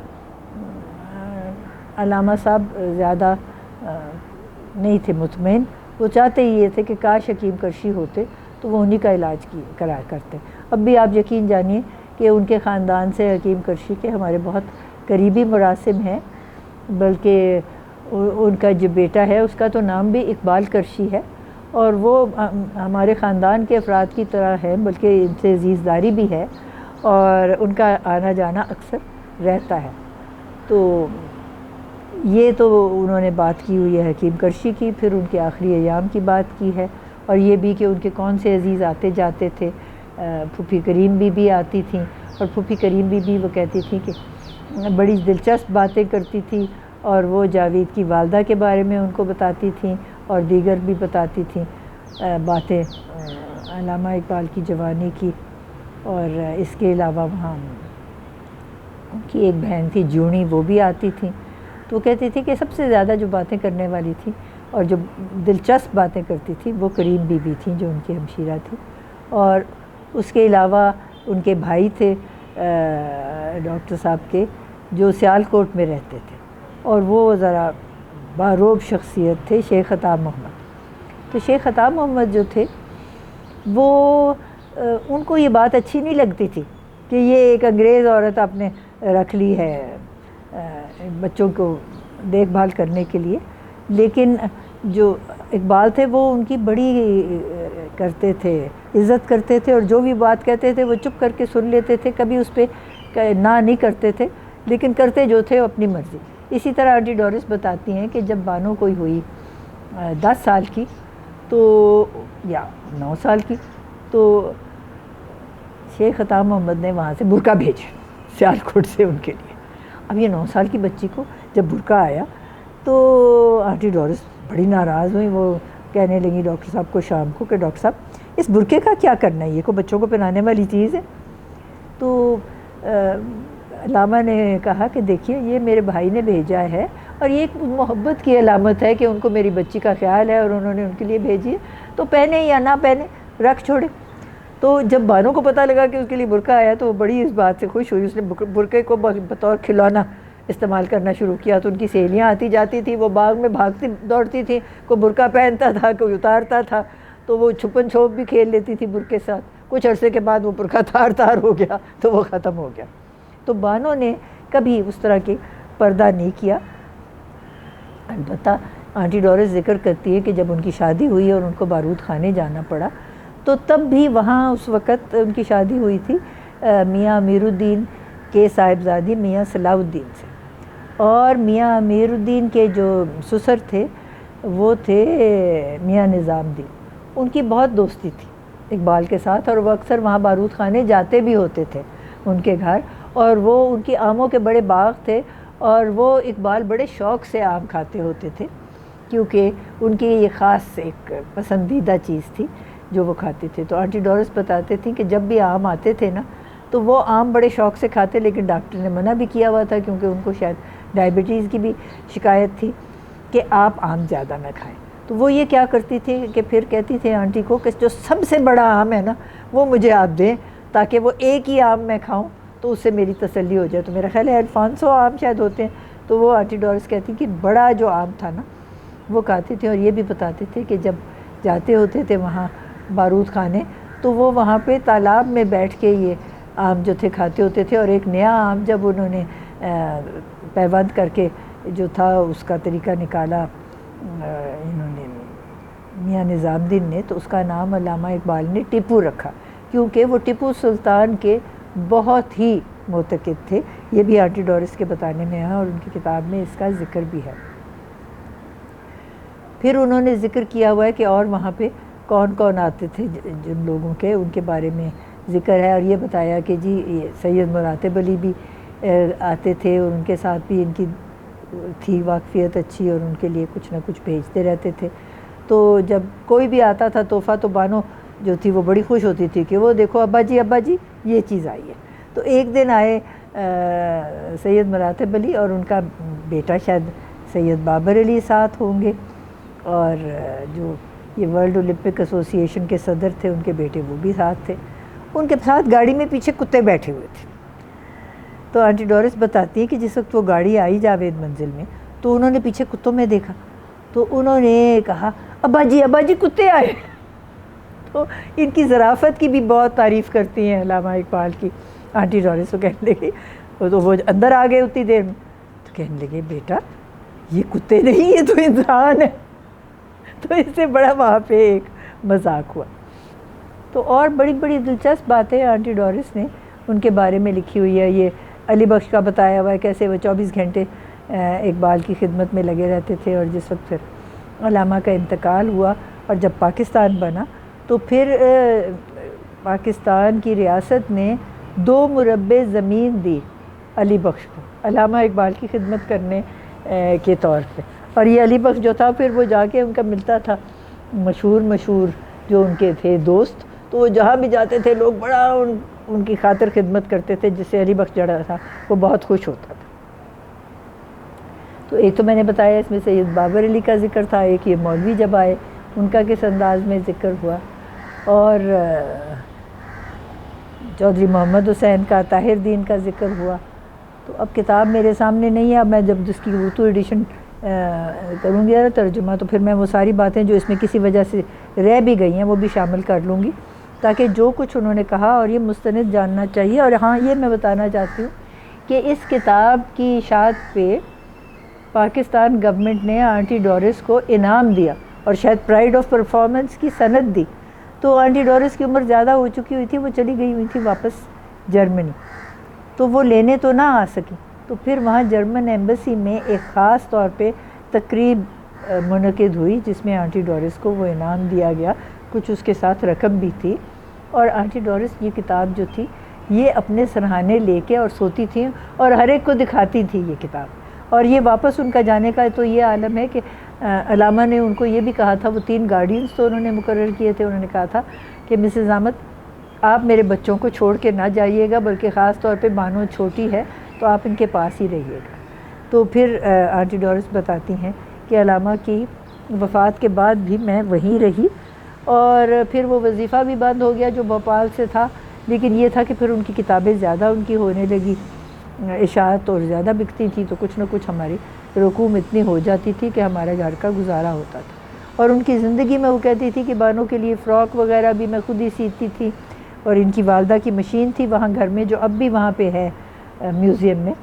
علامہ صاحب زیادہ نہیں تھے مطمئن، وہ چاہتے ہی یہ تھے کہ کاش حکیم کرشی ہوتے تو وہ انہی کا علاج کرا کرتے۔ اب بھی آپ یقین جانیے کہ ان کے خاندان سے حکیم کرشی کے ہمارے بہت قریبی مراسم ہیں، بلکہ ان کا جو بیٹا ہے اس کا تو نام بھی اقبال کرشی ہے، اور وہ ہمارے خاندان کے افراد کی طرح ہے، بلکہ ان سے عزیزداری بھی ہے، اور ان کا آنا جانا اکثر رہتا ہے۔ تو یہ تو انہوں نے بات کی ہوئی ہے حکیم کرشی کی، پھر ان کے آخری ایام کی بات کی ہے، اور یہ بھی کہ ان کے کون سے عزیز آتے جاتے تھے۔ پھوپھی کریم بی بھی آتی تھیں، اور پھوپھی کریم بی بھی وہ کہتی تھی کہ بڑی دلچسپ باتیں کرتی تھی، اور وہ جاوید کی والدہ کے بارے میں ان کو بتاتی تھیں، اور دیگر بھی بتاتی تھیں باتیں علامہ اقبال کی جوانی کی۔ اور اس کے علاوہ وہاں ان کی ایک بہن تھی جونی، وہ بھی آتی تھیں، تو وہ کہتی تھی کہ سب سے زیادہ جو باتیں کرنے والی تھی اور جو دلچسپ باتیں کرتی تھی وہ کریم بی بی تھیں، جو ان کی ہمشیرہ تھی۔ اور اس کے علاوہ ان کے بھائی تھے ڈاکٹر صاحب کے، جو سیالکوٹ میں رہتے تھے، اور وہ ذرا باروب شخصیت تھے، شیخ عطا محمد۔ تو شیخ عطا محمد جو تھے وہ ان کو یہ بات اچھی نہیں لگتی تھی کہ یہ ایک انگریز عورت آپ نے رکھ لی ہے بچوں کو دیکھ بھال کرنے کے لیے، لیکن جو اقبال تھے وہ ان کی بڑی کرتے تھے، عزت کرتے تھے، اور جو بھی بات کہتے تھے وہ چپ کر کے سن لیتے تھے، کبھی اس پہ نہ نہیں کرتے تھے، لیکن کرتے جو تھے اپنی مرضی۔ اسی طرح آنٹی ڈورس بتاتی ہیں کہ جب بانو کوئی ہوئی 10 سال کی تو یا 9 سال کی، تو شیخ عطا محمد نے وہاں سے برقع بھیجے سیالکوٹ سے ان کے لیے۔ اب یہ 9 سال کی بچی کو جب برقع آیا تو آنٹی ڈورس بڑی ناراض ہوئی، وہ کہنے لگی ڈاکٹر صاحب کو شام کو کہ ڈاکٹر صاحب اس برقعے کا کیا کرنا ہے، یہ کو بچوں کو پہنانے والی چیز ہے۔ تو علامہ نے کہا کہ دیکھیے یہ میرے بھائی نے بھیجا ہے، اور یہ ایک محبت کی علامت ہے کہ ان کو میری بچی کا خیال ہے اور انہوں نے ان کے لیے بھیجی ہے، تو پہنے یا نہ پہنے رکھ چھوڑے۔ تو جب بانو کو پتہ لگا کہ اس کے لیے برقع آیا تو وہ بڑی اس بات سے خوش ہوئی، اس نے برقعے کو بطور کھلونا استعمال کرنا شروع کیا۔ تو ان کی سہیلیاں آتی جاتی تھیں، وہ باغ میں بھاگتی دوڑتی تھیں، کوئی برقع پہنتا تھا کوئی اتارتا تھا، تو وہ چھپن چھوپ بھی کھیل لیتی تھی برقعے کے ساتھ۔ کچھ عرصے کے بعد وہ برقع تار ہو گیا تو وہ ختم ہو گیا۔ تو بانو نے کبھی اس طرح کی پردہ نہیں کیا، البتہ آنٹی ڈورس ذکر کرتی ہے کہ جب ان کی شادی ہوئی اور ان کو بارود خانے جانا پڑا تو تب بھی وہاں اس وقت ان کی شادی ہوئی تھی میاں امیر الدین کے صاحبزادی میاں صلاح الدین سے، اور میاں امیر الدین کے جو سسر تھے وہ تھے میاں نظام الدین، ان کی بہت دوستی تھی اقبال کے ساتھ، اور وہ اکثر وہاں بارود خانے جاتے بھی ہوتے تھے ان کے گھر، اور وہ ان کی آموں کے بڑے باغ تھے اور وہ اقبال بڑے شوق سے آم کھاتے ہوتے تھے کیونکہ ان کی یہ خاص ایک پسندیدہ چیز تھی جو وہ کھاتے تھے۔ تو آنٹی ڈورس بتاتے تھیں کہ جب بھی آم آتے تھے نا تو وہ آم بڑے شوق سے کھاتے، لیکن ڈاکٹر نے منع بھی کیا ہوا تھا کیونکہ ان کو شاید ڈائبٹیز کی بھی شکایت تھی کہ آپ آم زیادہ نہ کھائیں۔ تو وہ یہ کیا کرتی تھی کہ پھر کہتی تھی آنٹی کو کہ جو سب سے بڑا آم ہے نا وہ مجھے آپ دیں تاکہ وہ ایک ہی آم میں کھاؤں تو اس سے میری تسلی ہو جائے۔ تو میرا خیال ہے الفانسو آم شاید ہوتے ہیں، تو وہ آنٹی ڈورس کہتی کہ بڑا جو آم تھا نا وہ کھاتے تھے، اور یہ بھی بتاتے تھے کہ جب جاتے ہوتے تھے وہاں بارود خانے تو وہ وہاں پہ تالاب میں بیٹھ کے یہ آم جو تھے کھاتے ہوتے تھے، اور ایک نیا آم جب انہوں نے پیوند کر کے جو تھا اس کا طریقہ نکالا انہوں نے میاں نظام الدین نے، تو اس کا نام علامہ اقبال نے ٹیپو رکھا کیونکہ وہ ٹیپو سلطان کے بہت ہی معتقد تھے۔ یہ بھی آنٹی ڈورس کے بتانے میں ہے اور ان کی کتاب میں اس کا ذکر بھی ہے۔ پھر انہوں نے ذکر کیا ہوا ہے کہ اور وہاں پہ کون کون آتے تھے جن لوگوں کے ان کے بارے میں ذکر ہے، اور یہ بتایا کہ جی یہ سید مراتب علی بھی آتے تھے اور ان کے ساتھ بھی ان کی تھی واقفیت اچھی اور ان کے لیے کچھ نہ کچھ بھیجتے رہتے تھے۔ تو جب کوئی بھی آتا تھا تحفہ تو بانو جو تھی وہ بڑی خوش ہوتی تھی کہ وہ دیکھو ابا جی یہ چیز آئی ہے۔ تو ایک دن آئے سید مراتب علی اور ان کا بیٹا شاید سید بابر علی ساتھ ہوں گے، اور جو یہ ورلڈ اولمپک ایسوسی ایشن کے صدر تھے ان کے بیٹے وہ بھی ساتھ تھے۔ ان کے ساتھ گاڑی میں پیچھے کتے بیٹھے ہوئے تھے۔ تو آنٹی ڈورس بتاتی ہے کہ جس وقت وہ گاڑی آئی جاوید منزل میں تو انہوں نے پیچھے کتوں میں دیکھا تو انہوں نے کہا ابا جی کتے آئے۔ تو ان کی ظرافت کی بھی بہت تعریف کرتی ہیں علامہ اقبال کی آنٹی ڈورس۔ کو کہنے لگی تو وہ اندر آ گئے اتنی دیر میں، تو کہنے لگے بیٹا یہ کتے نہیں یہ تو انسان ہے۔ تو اس سے بڑا وہاں پہ ایک مذاق ہوا۔ تو اور بڑی بڑی دلچسپ باتیں آنٹی ڈورس نے ان کے بارے میں لکھی ہوئی ہے۔ یہ علی بخش کا بتایا ہوا ہے کیسے وہ 24 گھنٹے اقبال کی خدمت میں لگے رہتے تھے، اور جس وقت پھر علامہ کا انتقال ہوا اور جب پاکستان بنا تو پھر پاکستان کی ریاست نے 2 مربع زمین دی علی بخش کو علامہ اقبال کی خدمت کرنے کے طور پہ، اور یہ علی بخش جو تھا پھر وہ جا کے ان کا ملتا تھا مشہور جو ان کے تھے دوست، تو وہ جہاں بھی جاتے تھے لوگ بڑا ان کی خاطر خدمت کرتے تھے، جس سے علی بخش جڑا تھا وہ بہت خوش ہوتا تھا۔ تو ایک تو میں نے بتایا اس میں سید بابر علی کا ذکر تھا، ایک یہ مولوی جب آئے ان کا کس انداز میں ذکر ہوا، اور چودھری محمد حسین کا، طاہر دین کا ذکر ہوا۔ تو اب کتاب میرے سامنے نہیں ہے، اب میں جب اس کی اردو ایڈیشن کروں گی ترجمہ تو پھر میں وہ ساری باتیں جو اس میں کسی وجہ سے رہ بھی گئی ہیں وہ بھی شامل کر لوں گی، تاکہ جو کچھ انہوں نے کہا اور یہ مستند جاننا چاہیے۔ اور ہاں یہ میں بتانا چاہتی ہوں کہ اس کتاب کی اشاعت پہ پاکستان گورنمنٹ نے آنٹی ڈورس کو انعام دیا اور شاید پرائڈ آف پرفارمنس کی سند دی۔ تو آنٹی ڈورس کی عمر زیادہ ہو چکی ہوئی تھی، وہ چلی گئی ہوئی تھی واپس جرمنی، تو وہ لینے تو نہ آ سکی، تو پھر وہاں جرمن ایمبیسی میں ایک خاص طور پہ تقریب منعقد ہوئی جس میں آنٹی ڈورس کو وہ انعام دیا گیا، کچھ اس کے ساتھ رقم بھی تھی، اور آنٹی ڈورس یہ کتاب جو تھی یہ اپنے سرہانے لے کے اور سوتی تھیں اور ہر ایک کو دکھاتی تھی یہ کتاب۔ اور یہ واپس ان کا جانے کا تو یہ عالم ہے کہ علامہ نے ان کو یہ بھی کہا تھا، وہ 3 گارڈینز تو انہوں نے مقرر کیے تھے، انہوں نے کہا تھا کہ مسز احمد آپ میرے بچوں کو چھوڑ کے نہ جائیے گا، بلکہ خاص طور پہ بانو چھوٹی ہے تو آپ ان کے پاس ہی رہیے گا۔ تو پھر آنٹی ڈورس بتاتی ہیں کہ علامہ کی وفات کے بعد بھی میں وہیں رہی، اور پھر وہ وظیفہ بھی بند ہو گیا جو بھوپال سے تھا، لیکن یہ تھا کہ پھر ان کی کتابیں زیادہ ان کی ہونے لگی اشاعت اور زیادہ بکتی تھی، تو کچھ نہ کچھ ہماری رقوم اتنی ہو جاتی تھی کہ ہمارے گھر کا گزارا ہوتا تھا۔ اور ان کی زندگی میں وہ کہتی تھی کہ بانوں کے لیے فراک وغیرہ بھی میں خود ہی سیتی تھی، اور ان کی والدہ کی مشین تھی وہاں گھر میں جو اب بھی وہاں پہ ہے میوزیم میں،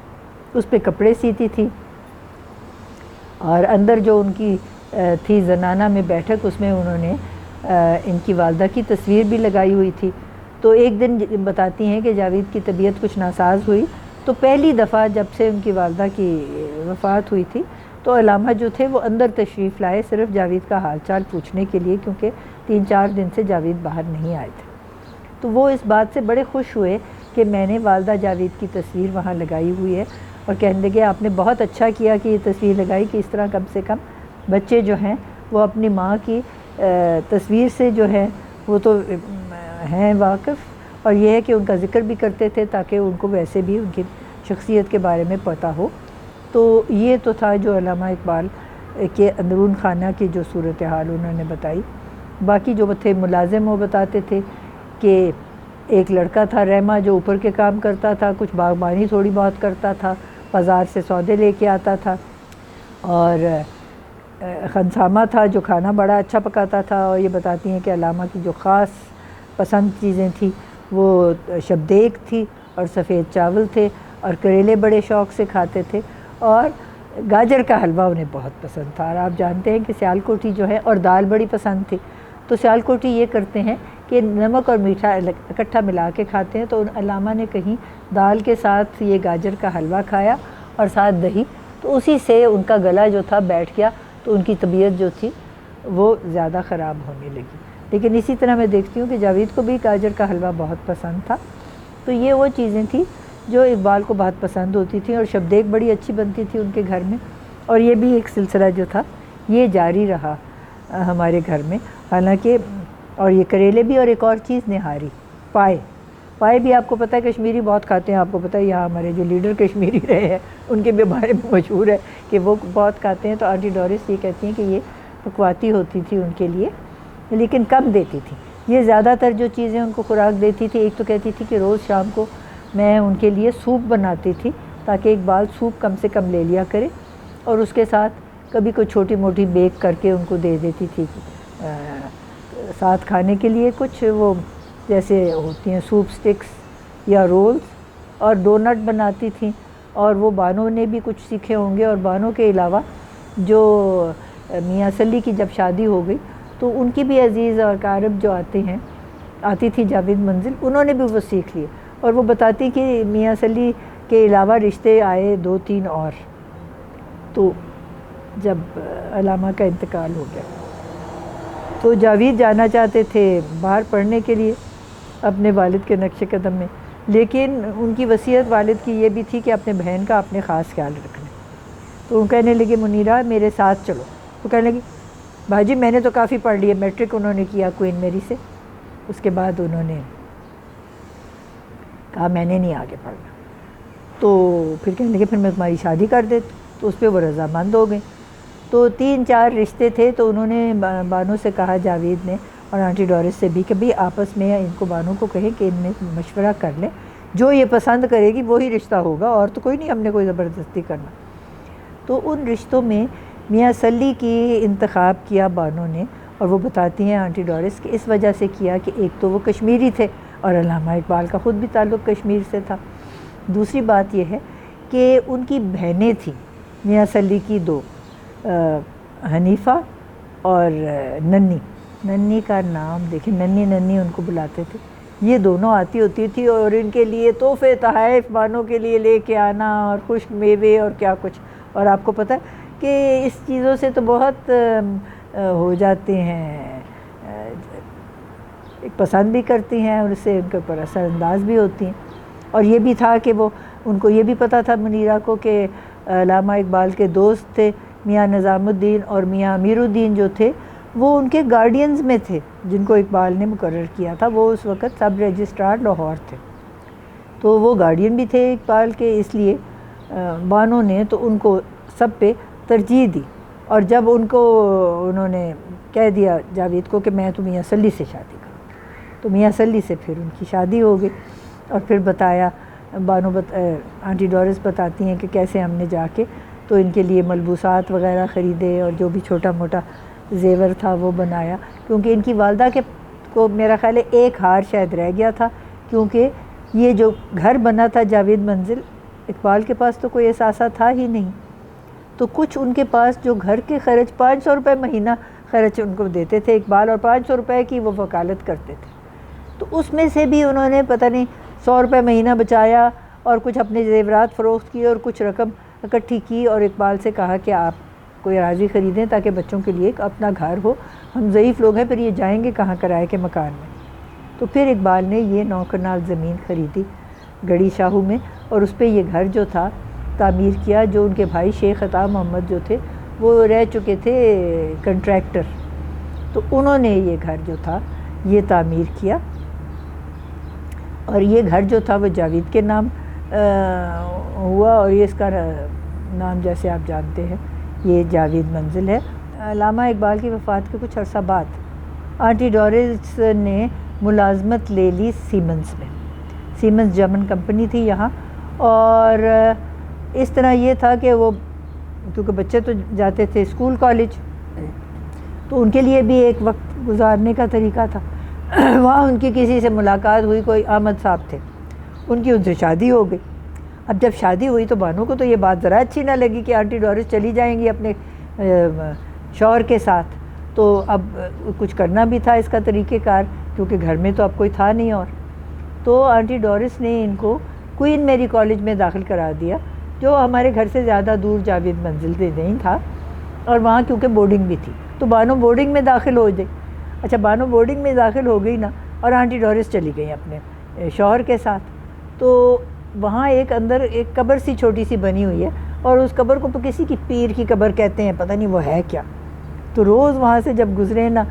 اس پہ کپڑے سیتی تھی، اور اندر جو ان کی تھی زنانہ میں بیٹھک، اس میں انہوں نے ان کی والدہ کی تصویر بھی لگائی ہوئی تھی۔ تو ایک دن بتاتی ہیں کہ جاوید کی طبیعت کچھ ناساز ہوئی، تو پہلی دفعہ جب سے ان کی والدہ کی وفات ہوئی تھی تو علامہ جو تھے وہ اندر تشریف لائے صرف جاوید کا حال چال پوچھنے کے لیے، کیونکہ 3-4 دن سے جاوید باہر نہیں آئے تھے۔ تو وہ اس بات سے بڑے خوش ہوئے کہ میں نے والدہ جاوید کی تصویر وہاں لگائی ہوئی ہے، اور کہنے لگے آپ نے بہت اچھا کیا کہ یہ تصویر لگائی، کہ اس طرح کم سے کم بچے جو ہیں وہ اپنی ماں کی تصویر سے جو ہے وہ تو ہیں واقف، اور یہ ہے کہ ان کا ذکر بھی کرتے تھے تاکہ ان کو ویسے بھی ان کی شخصیت کے بارے میں پتہ ہو۔ تو یہ تو تھا جو علامہ اقبال کے اندرون خانہ کی جو صورتحال انہوں نے بتائی۔ باقی جو تھے ملازم، وہ بتاتے تھے کہ ایک لڑکا تھا رحمہ جو اوپر کے کام کرتا تھا، کچھ باغبانی تھوڑی بہت کرتا تھا، بازار سے سودے لے کے آتا تھا، اور خنسامہ تھا جو کھانا بڑا اچھا پکاتا تھا۔ اور یہ بتاتی ہیں کہ علامہ کی جو خاص پسند چیزیں تھیں وہ شبدیک تھی اور سفید چاول تھے، اور کریلے بڑے شوق سے کھاتے تھے، اور گاجر کا حلوہ انہیں بہت پسند تھا۔ اور آپ جانتے ہیں کہ سیال کوٹھی جو ہے، اور دال بڑی پسند تھی، تو سیال کوٹھی یہ کرتے ہیں کہ نمک اور میٹھا اکٹھا ملا کے کھاتے ہیں۔ تو علامہ نے کہیں دال کے ساتھ یہ گاجر کا حلوہ کھایا اور ساتھ دہی، تو اسی سے ان کا گلا جو تھا بیٹھ گیا، تو ان کی طبیعت جو تھی وہ زیادہ خراب ہونے لگی۔ لیکن اسی طرح میں دیکھتی ہوں کہ جاوید کو بھی گاجر کا حلوہ بہت پسند تھا۔ تو یہ وہ چیزیں تھیں جو اقبال کو بہت پسند ہوتی تھیں، اور شبدیک بڑی اچھی بنتی تھی ان کے گھر میں، اور یہ بھی ایک سلسلہ جو تھا یہ جاری رہا ہمارے گھر میں۔ حالانکہ اور یہ کریلے بھی، اور ایک اور چیز نہاری، پائے بھی آپ کو پتہ ہے کشمیری بہت کھاتے ہیں، آپ کو پتہ ہے یہاں ہمارے جو لیڈر کشمیری رہے ہیں ان کے بھی بارے میں مشہور ہے کہ وہ بہت کھاتے ہیں۔ تو آنٹی ڈورس یہ کہتی ہیں کہ یہ پکواتی ہوتی تھی ان کے لیے، لیکن کم دیتی تھی۔ یہ زیادہ تر جو چیزیں ان کو خوراک دیتی تھی، ایک تو کہتی تھی کہ روز شام کو میں ان کے لیے سوپ بناتی تھی تاکہ اقبال سوپ کم سے کم لے لیا کرے، اور اس کے ساتھ کبھی کوئی چھوٹی موٹی بیک کر کے ان کو دے دیتی تھی ساتھ کھانے کے لیے، کچھ وہ جیسے ہوتی ہیں سوپ سٹکس یا رولز، اور ڈونٹ بناتی تھیں۔ اور وہ بانو نے بھی کچھ سیکھے ہوں گے، اور بانو کے علاوہ جو میاں سلی کی جب شادی ہو گئی تو ان کی بھی عزیز اور اقارب جو آتی تھی جاوید منزل، انہوں نے بھی وہ سیکھ لیے۔ اور وہ بتاتی کہ میاں سلی کے علاوہ رشتے آئے 2-3 اور۔ تو جب علامہ کا انتقال ہو گیا تو جاوید جانا چاہتے تھے باہر پڑھنے کے لیے اپنے والد کے نقش قدم میں، لیکن ان کی وصیت والد کی یہ بھی تھی کہ اپنے بہن کا اپنے خاص خیال رکھنا۔ تو وہ کہنے لگے منیرہ میرے ساتھ چلو۔ تو کہنے لگی بھاجی میں نے تو کافی پڑھ لیا، میٹرک انہوں نے کیا کوئین میری سے، اس کے بعد انہوں نے کہا میں نے نہیں آگے پڑھنا۔ تو پھر کہنے لگے پھر میں تمہاری شادی کر دیتی، تو اس پہ وہ رضامند ہو گئیں۔ تو 3-4 رشتے تھے، تو انہوں نے بانو سے کہا جاوید نے اور آنٹی ڈورس سے بھی کہ بھئی آپس میں ان کو بانو کو کہیں کہ ان میں مشورہ کر لیں، جو یہ پسند کرے گی وہی رشتہ ہوگا، اور تو کوئی نہیں ہم نے کوئی زبردستی کرنا۔ تو ان رشتوں میں میاں سلی کی انتخاب کیا بانو نے، اور وہ بتاتی ہیں آنٹی ڈورس کہ اس وجہ سے کیا کہ ایک تو وہ کشمیری تھے، اور علامہ اقبال کا خود بھی تعلق کشمیر سے تھا۔ دوسری بات یہ ہے کہ ان کی بہنیں تھیں میاں سلی کی 2، حنیفہ اور ننی کا نام دیکھیں، ننی ان کو بلاتے تھے، یہ دونوں آتی ہوتی تھی، اور ان کے لیے تحفے تحائف بانوں کے لیے لے کے آنا، اور خشک میوے اور کیا کچھ۔ اور آپ کو پتہ ہے کہ اس چیزوں سے تو بہت ہو جاتے ہیں، پسند بھی کرتی ہیں، اور اس سے ان کے اوپر اثر انداز بھی ہوتی ہیں۔ اور یہ بھی تھا کہ وہ ان کو یہ بھی پتہ تھا منیرہ کو کہ علامہ اقبال کے دوست تھے میاں نظام الدین اور میاں امیر الدین جو تھے، وہ ان کے گارڈینز میں تھے جن کو اقبال نے مقرر کیا تھا۔ وہ اس وقت سب رجسٹرار لاہور تھے، تو وہ گارڈین بھی تھے اقبال کے، اس لیے بانو نے تو ان کو سب پہ ترجیح دی۔ اور جب انہوں نے کہہ دیا جاوید کو کہ میں تو میاں سلی سے شادی کروں، تو میاں سلی سے پھر ان کی شادی ہو گئی۔ اور پھر بتایا آنٹی ڈورس بتاتی ہیں کہ کیسے ہم نے جا کے تو ان کے لیے ملبوسات وغیرہ خریدے، اور جو بھی چھوٹا موٹا زیور تھا وہ بنایا، کیونکہ ان کی والدہ کو میرا خیال ہے ایک ہار شاید رہ گیا تھا، کیونکہ یہ جو گھر بنا تھا جاوید منزل، اقبال کے پاس تو کوئی اثاثہ تھا ہی نہیں، تو کچھ ان کے پاس جو گھر کے خرچ 500 روپے مہینہ خرچ ان کو دیتے تھے اقبال، اور 500 روپے کی وہ وکالت کرتے تھے، تو اس میں سے بھی انہوں نے پتہ نہیں 100 روپے مہینہ بچایا اور کچھ اپنے زیورات فروخت کیے اور کچھ رقم اکٹھی کی، اور اقبال سے کہا کہ آپ کوئی اراضی خریدیں تاکہ بچوں کے لیے ایک اپنا گھر ہو، ہم ضعیف لوگ ہیں، پھر یہ جائیں گے کہاں کرائے کے مکان میں۔ تو پھر اقبال نے یہ 9 کنال زمین خریدی گڑھی شاہو میں، اور اس پہ یہ گھر جو تھا تعمیر کیا، جو ان کے بھائی شیخ عطا محمد جو تھے وہ رہ چکے تھے کنٹریکٹر، تو انہوں نے یہ گھر جو تھا یہ تعمیر کیا، اور یہ گھر جو تھا وہ جاوید کے نام ہوا، اور یہ اس کا نام جیسے آپ جانتے ہیں یہ جاوید منزل ہے۔ علامہ اقبال کی وفات کے کچھ عرصہ بعد آنٹی ڈورس نے ملازمت لے لی سیمنز میں، سیمنز جرمن کمپنی تھی یہاں، اور اس طرح یہ تھا کہ وہ کیونکہ بچے تو جاتے تھے اسکول کالج، تو ان کے لیے بھی ایک وقت گزارنے کا طریقہ تھا۔ وہاں ان کی کسی سے ملاقات ہوئی، کوئی احمد صاحب تھے، ان کی ان سے شادی ہو گئی۔ اب جب شادی ہوئی تو بانو کو تو یہ بات ذرا اچھی نہ لگی کہ آنٹی ڈورس چلی جائیں گی اپنے شوہر کے ساتھ، تو اب کچھ کرنا بھی تھا اس کا طریقہ کار، کیونکہ گھر میں تو اب کوئی تھا نہیں، اور تو آنٹی ڈورس نے ان کو کوئین میری کالج میں داخل کرا دیا، جو ہمارے گھر سے زیادہ دور جاوید منزل سے نہیں تھا، اور وہاں کیونکہ بورڈنگ بھی تھی تو بانو بورڈنگ میں داخل ہو گئی۔ اچھا بانو بورڈنگ میں داخل ہو گئی نا، اور آنٹی ڈورس چلی گئی اپنے شوہر کے ساتھ، تو وہاں ایک اندر ایک قبر سی چھوٹی سی بنی ہوئی ہے، اور اس قبر کو کسی کی پیر کی قبر کہتے ہیں، پتہ نہیں وہ ہے کیا، تو روز وہاں سے جب گزرے نا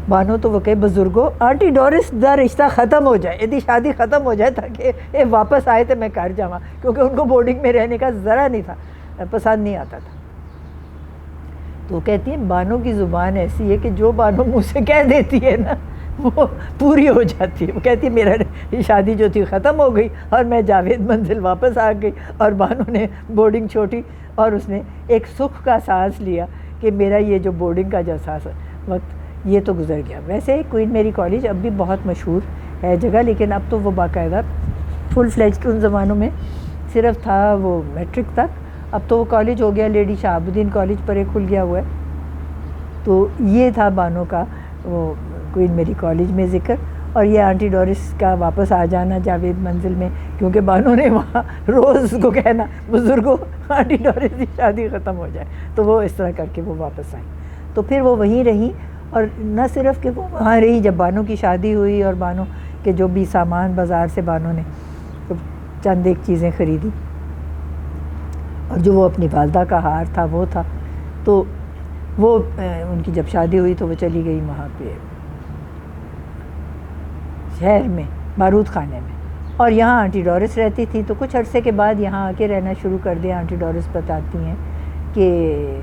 بانو تو وہ کہے بزرگوں آنٹی ڈورس دا رشتہ ختم ہو جائے، یہ شادی ختم ہو جائے تاکہ یہ واپس آئے تو میں کر جاواں، کیونکہ ان کو بورڈنگ میں رہنے کا ذرا نہیں تھا، پسند نہیں آتا تھا۔ تو کہتی ہیں بانو کی زبان ایسی ہے کہ جو بانو منہ سے کہہ دیتی ہے نا وہ پوری ہو جاتی ہے۔ وہ کہتی ہے میرا شادی جو تھی ختم ہو گئی اور میں جاوید منزل واپس آ گئی، اور بانو نے بورڈنگ چھوڑی، اور اس نے ایک سکھ کا سانس لیا کہ میرا یہ جو بورڈنگ کا جو سانس وقت یہ تو گزر گیا۔ ویسے کوئین میری کالج اب بھی بہت مشہور ہے جگہ، لیکن اب تو وہ باقاعدہ فل فلیجڈ ان زمانوں میں صرف تھا وہ میٹرک تک، اب تو وہ کالج ہو گیا، لیڈی شہاب الدین کالج پر ایک کھل گیا ہوا ہے۔ تو یہ تھا بانو کا وہ کوئین میری کالج میں ذکر، اور یہ آنٹی ڈورس کا واپس آ جانا جاوید منزل میں، کیونکہ بانو نے وہاں روز کو کہنا بزرگوں آنٹی ڈورس کی شادی ختم ہو جائے، تو وہ اس طرح کر کے وہ واپس آئی۔ تو پھر وہ وہیں رہیں، اور نہ صرف کہ وہ وہاں رہی، جب بانو کی شادی ہوئی اور بانو کے جو بھی سامان بازار سے بانو نے چند ایک چیزیں خریدی، اور جو وہ اپنی والدہ کا ہار تھا وہ تھا، تو وہ ان کی جب شادی ہوئی تو وہ چلی گئی وہاں پہ شہر میں بارود خانے میں، اور یہاں آنٹی ڈورس رہتی تھی۔ تو کچھ عرصے کے بعد یہاں آ کے رہنا شروع کر دیا۔ آنٹی ڈورس بتاتی ہیں کہ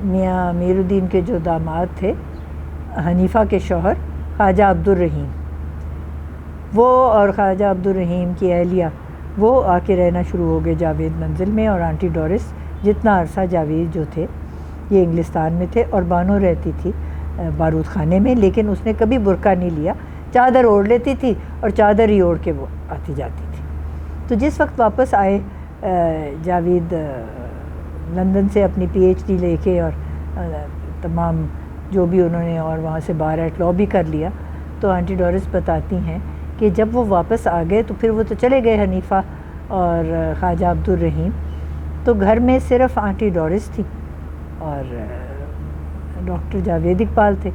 میاں امیر الدین کے جو داماد تھے حنیفہ کے شوہر خواجہ عبدالرحیم، وہ اور خواجہ عبدالرحیم کی اہلیہ وہ آ کے رہنا شروع ہو گئے جاوید منزل میں، اور آنٹی ڈورس جتنا عرصہ جاوید جو تھے یہ انگلستان میں تھے، اور بانو رہتی تھی بارود خانے میں، لیکن اس نے کبھی برقع نہیں لیا، چادر اوڑھ لیتی تھی اور چادر ہی اوڑھ کے وہ آتی جاتی تھی۔ تو جس وقت واپس آئے جاوید لندن سے اپنی پی ایچ ڈی لے کے، اور تمام جو بھی انہوں نے، اور وہاں سے بار ایٹ لاء بھی کر لیا، تو آنٹی ڈورس بتاتی ہیں کہ جب وہ واپس آ گئے تو پھر وہ تو چلے گئے حنیفہ اور خواجہ عبدالرحیم، تو گھر میں صرف آنٹی ڈورس تھی اور ڈاکٹر جاوید اقبال تھے۔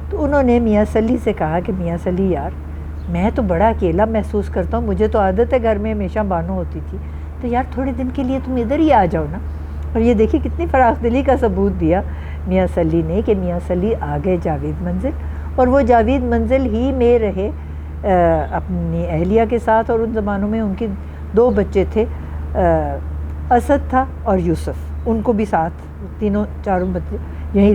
تو انہوں نے میاں سلی سے کہا کہ میاں سلی یار میں تو بڑا اکیلا محسوس کرتا ہوں، مجھے تو عادت ہے گھر میں ہمیشہ بانو ہوتی تھی، تو یار تھوڑے دن کے لیے تم ادھر ہی آ جاؤ نا۔ اور یہ دیکھیے کتنی فراخ دلی کا ثبوت دیا میاں سلی نے کہ میاں سلی آ گئے جاوید منزل، اور وہ جاوید منزل ہی میں رہے اپنی اہلیہ کے ساتھ، اور ان زمانوں میں ان کے 2 بچے تھے، اسد تھا اور یوسف، ان کو بھی ساتھ، تینوں چاروں بچے یہیں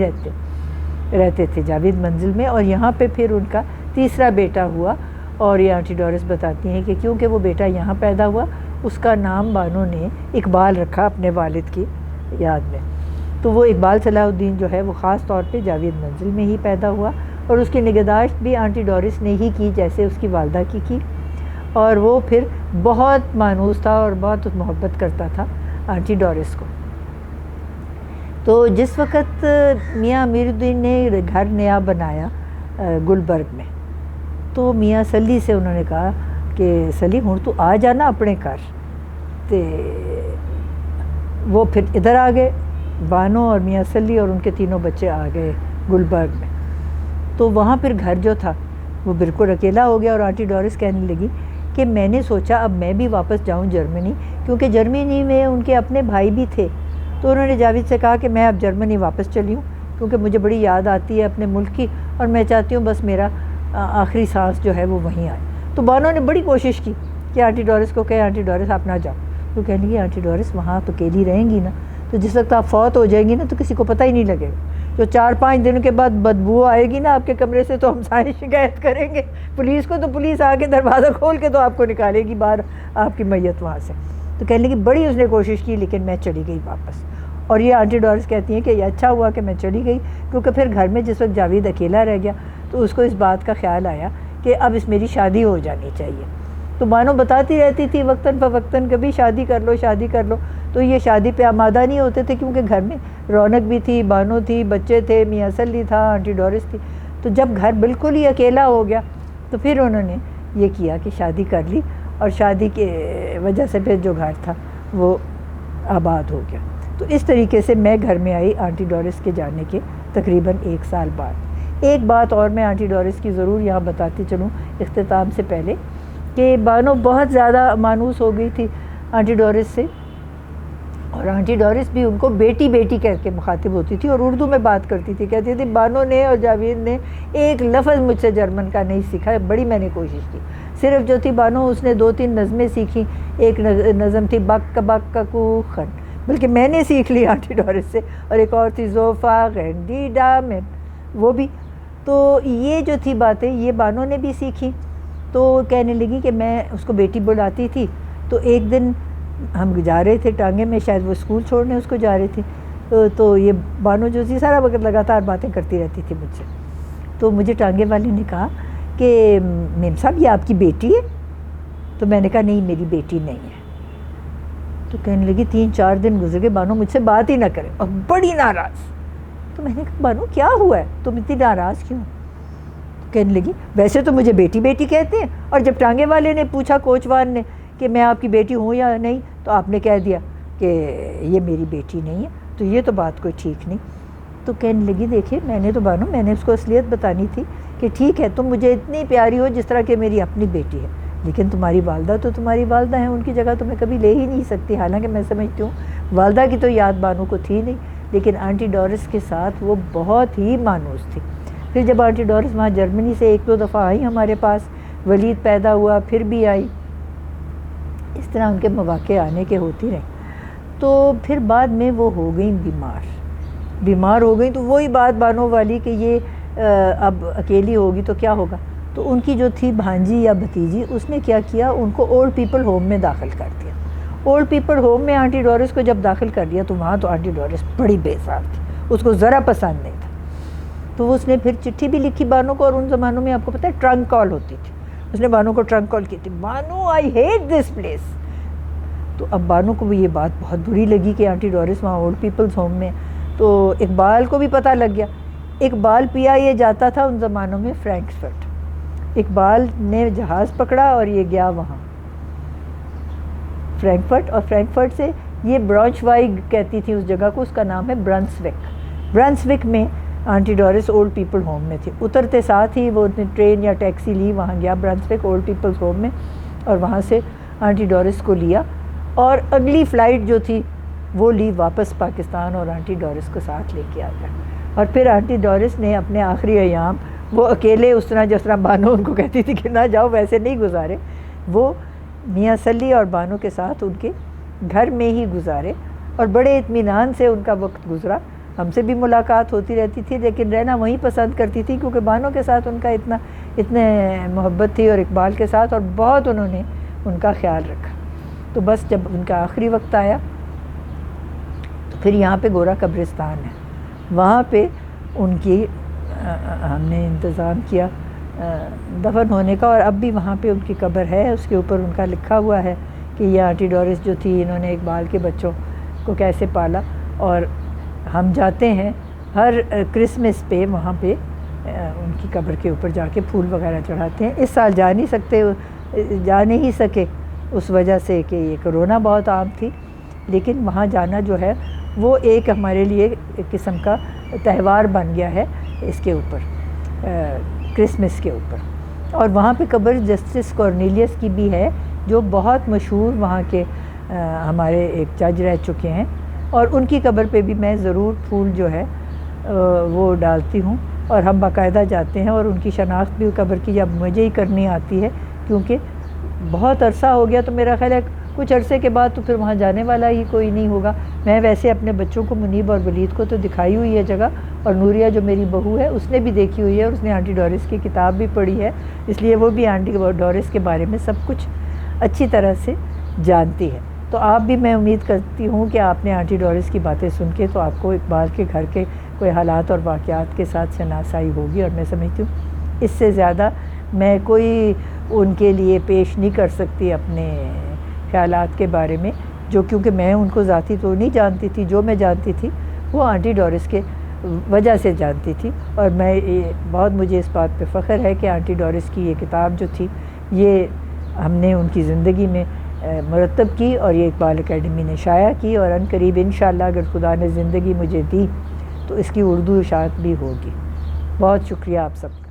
رہتے تھے جاوید منزل میں، اور یہاں پہ پھر ان کا تیسرا بیٹا ہوا، اور یہ آنٹی ڈورس بتاتی ہیں کہ کیونکہ وہ بیٹا یہاں پیدا ہوا اس کا نام بانو نے اقبال رکھا اپنے والد کی یاد میں۔ تو وہ اقبال صلاح الدین جو ہے وہ خاص طور پہ جاوید منزل میں ہی پیدا ہوا، اور اس کی نگہداشت بھی آنٹی ڈورس نے ہی کی جیسے اس کی والدہ کی، اور وہ پھر بہت مانوس تھا اور بہت محبت کرتا تھا آنٹی ڈورس کو۔ تو جس وقت میاں امیر الدین نے گھر نیا بنایا گلبرگ میں، تو میاں سلی سے انہوں نے کہا کہ سلی ہوں تو آ جانا اپنے گھر، تے وہ پھر ادھر آ گئے، بانو اور میاں سلی اور ان کے تینوں بچے آ گئے گلبرگ میں۔ تو وہاں پھر گھر جو تھا وہ بالکل اکیلا ہو گیا، اور آنٹی ڈورس کہنے لگی کہ میں نے سوچا اب میں بھی واپس جاؤں جرمنی، کیونکہ جرمنی میں ان کے اپنے بھائی بھی تھے۔ تو انہوں نے جاوید سے کہا کہ میں اب جرمنی واپس چلی ہوں، کیونکہ مجھے بڑی یاد آتی ہے اپنے ملک کی، اور میں چاہتی ہوں بس میرا آخری سانس جو ہے وہ وہیں آئے۔ تو بانو نے بڑی کوشش کی کہ آنٹی ڈورس کو کہے آنٹی ڈورس آپ نہ جاؤ، تو کہنے لگی آنٹی ڈورس وہاں تو اکیلی رہیں گی نا، تو جس وقت آپ فوت ہو جائیں گی نا تو کسی کو پتہ ہی نہیں لگے گا، جو 4-5 دنوں کے بعد بدبو آئے گی نا آپ کے کمرے سے تو ہم سارے شکایت کریں گے پولیس کو، تو پولیس آ کے دروازہ کھول کے تو آپ کو نکالے گی باہر آپ کی میت وہاں سے۔ تو کہنے لگی بڑی اس نے کوشش کی لیکن میں چلی گئی واپس۔ اور یہ آنٹی ڈورس کہتی ہیں کہ یہ اچھا ہوا کہ میں چلی گئی، کیونکہ پھر گھر میں جس وقت جاوید اکیلا رہ گیا تو اس کو اس بات کا خیال آیا کہ اب اس میری شادی ہو جانی چاہیے۔ تو بانو بتاتی رہتی تھی وقتاً فوقتاً کبھی شادی کر لو شادی کر لو، تو یہ شادی پہ آمادہ نہیں ہوتے تھے، کیونکہ گھر میں رونق بھی تھی، بانو تھی، بچے تھے، میاں سلی تھا، آنٹی ڈورس تھی۔ تو جب گھر بالکل ہی اکیلا ہو گیا تو پھر انہوں نے یہ کیا کہ شادی کر لی، اور شادی کے وجہ سے پھر جو گھر تھا وہ آباد ہو گیا۔ تو اس طریقے سے میں گھر میں آئی آنٹی ڈورس کے جانے کے تقریباً 1 سال بعد۔ ایک بات اور میں آنٹی ڈورس کی ضرور یہاں بتاتی چلوں اختتام سے پہلے، کہ بانو بہت زیادہ مانوس ہو گئی تھی آنٹی ڈورس سے، اور آنٹی ڈورس بھی ان کو بیٹی بیٹی کہہ کے مخاطب ہوتی تھی اور اردو میں بات کرتی تھی، کہتی تھی بانو نے اور جاوید نے ایک لفظ مجھ سے جرمن کا نہیں سیکھا، بڑی میں نے کوشش کی۔ صرف جو تھی بانو اس نے 2-3 نظمیں سیکھیں، ایک نظم تھی بک بک کوخن، بلکہ میں نے سیکھ لی آنٹی ڈورس سے، اور ایک اور تھی زوفا غینڈی ڈامن، وہ بھی۔ تو یہ جو تھی باتیں یہ بانو نے بھی سیکھی۔ تو کہنے لگی کہ میں اس کو بیٹی بلاتی تھی، تو ایک دن ہم جا رہے تھے ٹانگے میں، شاید وہ اسکول چھوڑنے اس کو جا رہے تھے، تو یہ بانو جو تھی سارا وقت لگاتار باتیں کرتی رہتی تھی مجھ سے۔ تو مجھے ٹانگے والے نے کہا کہ میم صاحب یہ آپ کی بیٹی ہے؟ تو میں نے کہا نہیں میری بیٹی نہیں ہے۔ تو کہنے لگی 3-4 دن گزر گئے بانو مجھ سے بات ہی نہ کرے، اور بڑی ناراض۔ تو میں نے کہا بانو کیا ہوا ہے تم اتنی ناراض کیوں؟ تو کہنے لگی ویسے تو مجھے بیٹی بیٹی کہتے ہیں، اور جب ٹانگے والے نے پوچھا کوچوان نے کہ میں آپ کی بیٹی ہوں یا نہیں، تو آپ نے کہہ دیا کہ یہ میری بیٹی نہیں ہے، تو یہ تو بات کوئی ٹھیک نہیں۔ تو کہنے لگی دیکھیں میں نے تو بانو میں نے اس کو اصلیت بتانی تھی کہ ٹھیک ہے تم مجھے اتنی پیاری ہو جس طرح کہ میری اپنی بیٹی ہے، لیکن تمہاری والدہ تو تمہاری والدہ ہیں، ان کی جگہ تو میں کبھی لے ہی نہیں سکتی، حالانکہ میں سمجھتی ہوں والدہ کی تو یاد بانو کو تھی نہیں، لیکن آنٹی ڈورس کے ساتھ وہ بہت ہی مانوس تھی۔ پھر جب آنٹی ڈورس وہاں جرمنی سے 1-2 دفعہ آئی ہمارے پاس، ولید پیدا ہوا پھر بھی آئی، اس طرح ان کے مواقع آنے کے ہوتی رہیں۔ تو پھر بعد میں وہ ہو گئیں بیمار ہو گئیں، تو وہی بات بانو والی کہ یہ اب اکیلی ہوگی تو کیا ہوگا۔ تو ان کی جو تھی بھانجی یا بھتیجی اس نے کیا کیا، ان کو اولڈ پیپل ہوم میں داخل کر دیا۔ اولڈ پیپل ہوم میں آنٹی ڈورس کو جب داخل کر دیا تو وہاں تو آنٹی ڈورس بڑی بیزار تھی، اس کو ذرا پسند نہیں تھا۔ تو اس نے پھر چٹھی بھی لکھی بانو کو، اور ان زمانوں میں آپ کو پتہ ہے ٹرنک کال ہوتی تھی، اس نے بانو کو ٹرنک کال کی تھی، Bano I hate this place. تو اب بانو کو بھی یہ بات بہت بری لگی کہ آنٹی ڈورس وہاں اولڈ پیپلز ہوم میں، تو اقبال کو بھی پتہ لگ گیا۔ اقبال پیا یہ جاتا تھا ان زمانوں میں فرینکفرٹ، اقبال نے جہاز پکڑا اور یہ گیا وہاں فرینکفرٹ، اور فرینکفرٹ سے یہ برانچوائگ کہتی تھی اس جگہ کو، اس کا نام ہے برنسوک میں aunty Doris old people home میں تھی۔ اترتے ساتھ ہی وہ ٹرین یا ٹیکسی لی، وہاں گیا برنسوک اولڈ پیپلز ہوم میں، اور وہاں سے آنٹی ڈورس کو لیا، اور اگلی فلائٹ جو تھی وہ لی واپس پاکستان، اور آنٹی ڈورس کو ساتھ لے کے آ گیا۔ اور پھر آنٹی ڈورس نے اپنے آخری ایام وہ اکیلے اس طرح جس طرح بانو ان کو کہتی تھی کہ نہ جاؤ ویسے نہیں گزارے، وہ میاں سلی اور بانو کے ساتھ ان کے گھر میں ہی گزارے، اور بڑے اطمینان سے ان کا وقت گزرا۔ ہم سے بھی ملاقات ہوتی رہتی تھی لیکن رہنا وہیں پسند کرتی تھی، کیونکہ بانو کے ساتھ ان کا اتنے محبت تھی، اور اقبال کے ساتھ، اور بہت انہوں نے ان کا خیال رکھا۔ تو بس جب ان کا آخری وقت آیا تو پھر یہاں پہ گورا قبرستان ہے، وہاں پہ ان کی ہم نے انتظام کیا دفن ہونے کا، اور اب بھی وہاں پہ ان کی قبر ہے، اس کے اوپر ان کا لکھا ہوا ہے کہ یہ آنٹی ڈورس جو تھی انہوں نے اقبال کے بچوں کو کیسے پالا، اور ہم جاتے ہیں ہر کرسمس پہ وہاں پہ ان کی قبر کے اوپر جا کے پھول وغیرہ چڑھاتے ہیں. اس سال جا نہیں سکے اس وجہ سے کہ یہ کرونا بہت عام تھی، لیکن وہاں جانا جو ہے وہ ایک ہمارے لیے ایک قسم کا تہوار بن گیا ہے اس کے اوپر، کرسمس کے اوپر. اور وہاں پہ قبر جسٹس کورنیلیس کی بھی ہے جو بہت مشہور وہاں کے ہمارے ایک جج رہ چکے ہیں، اور ان کی قبر پہ بھی میں ضرور پھول جو ہے وہ ڈالتی ہوں. اور ہم باقاعدہ جاتے ہیں، اور ان کی شناخت بھی قبر کی جب مجھے ہی کرنی آتی ہے، کیونکہ بہت عرصہ ہو گیا، تو میرا خیال ہے کچھ عرصے کے بعد تو پھر وہاں جانے والا ہی کوئی نہیں ہوگا. میں ویسے اپنے بچوں کو، منیب اور ولید کو تو دکھائی ہوئی ہے جگہ، اور نوریہ جو میری بہو ہے اس نے بھی دیکھی ہوئی ہے، اور اس نے آنٹی ڈورس کی کتاب بھی پڑھی ہے، اس لیے وہ بھی آنٹی ڈورس کے بارے میں سب کچھ اچھی طرح سے جانتی ہے. تو آپ بھی، میں امید کرتی ہوں کہ آپ نے آنٹی ڈورس کی باتیں سن کے تو آپ کو اقبال کے گھر کے کوئی حالات اور واقعات کے ساتھ شناسائی ہوگی. اور میں سمجھتی ہوں اس سے زیادہ میں کوئی ان کے لیے پیش نہیں کر سکتی اپنے خیالات کے بارے میں، جو کیونکہ میں ان کو ذاتی تو نہیں جانتی تھی، جو میں جانتی تھی وہ آنٹی ڈورس کے وجہ سے جانتی تھی. اور میں بہت مجھے اس بات پہ فخر ہے کہ آنٹی ڈورس کی یہ کتاب جو تھی یہ ہم نے ان کی زندگی میں مرتب کی، اور یہ اقبال اکیڈمی نے شائع کی، اور ان قریب انشاءاللہ اگر خدا نے زندگی مجھے دی تو اس کی اردو اشاعت بھی ہوگی. بہت شکریہ آپ سب کا.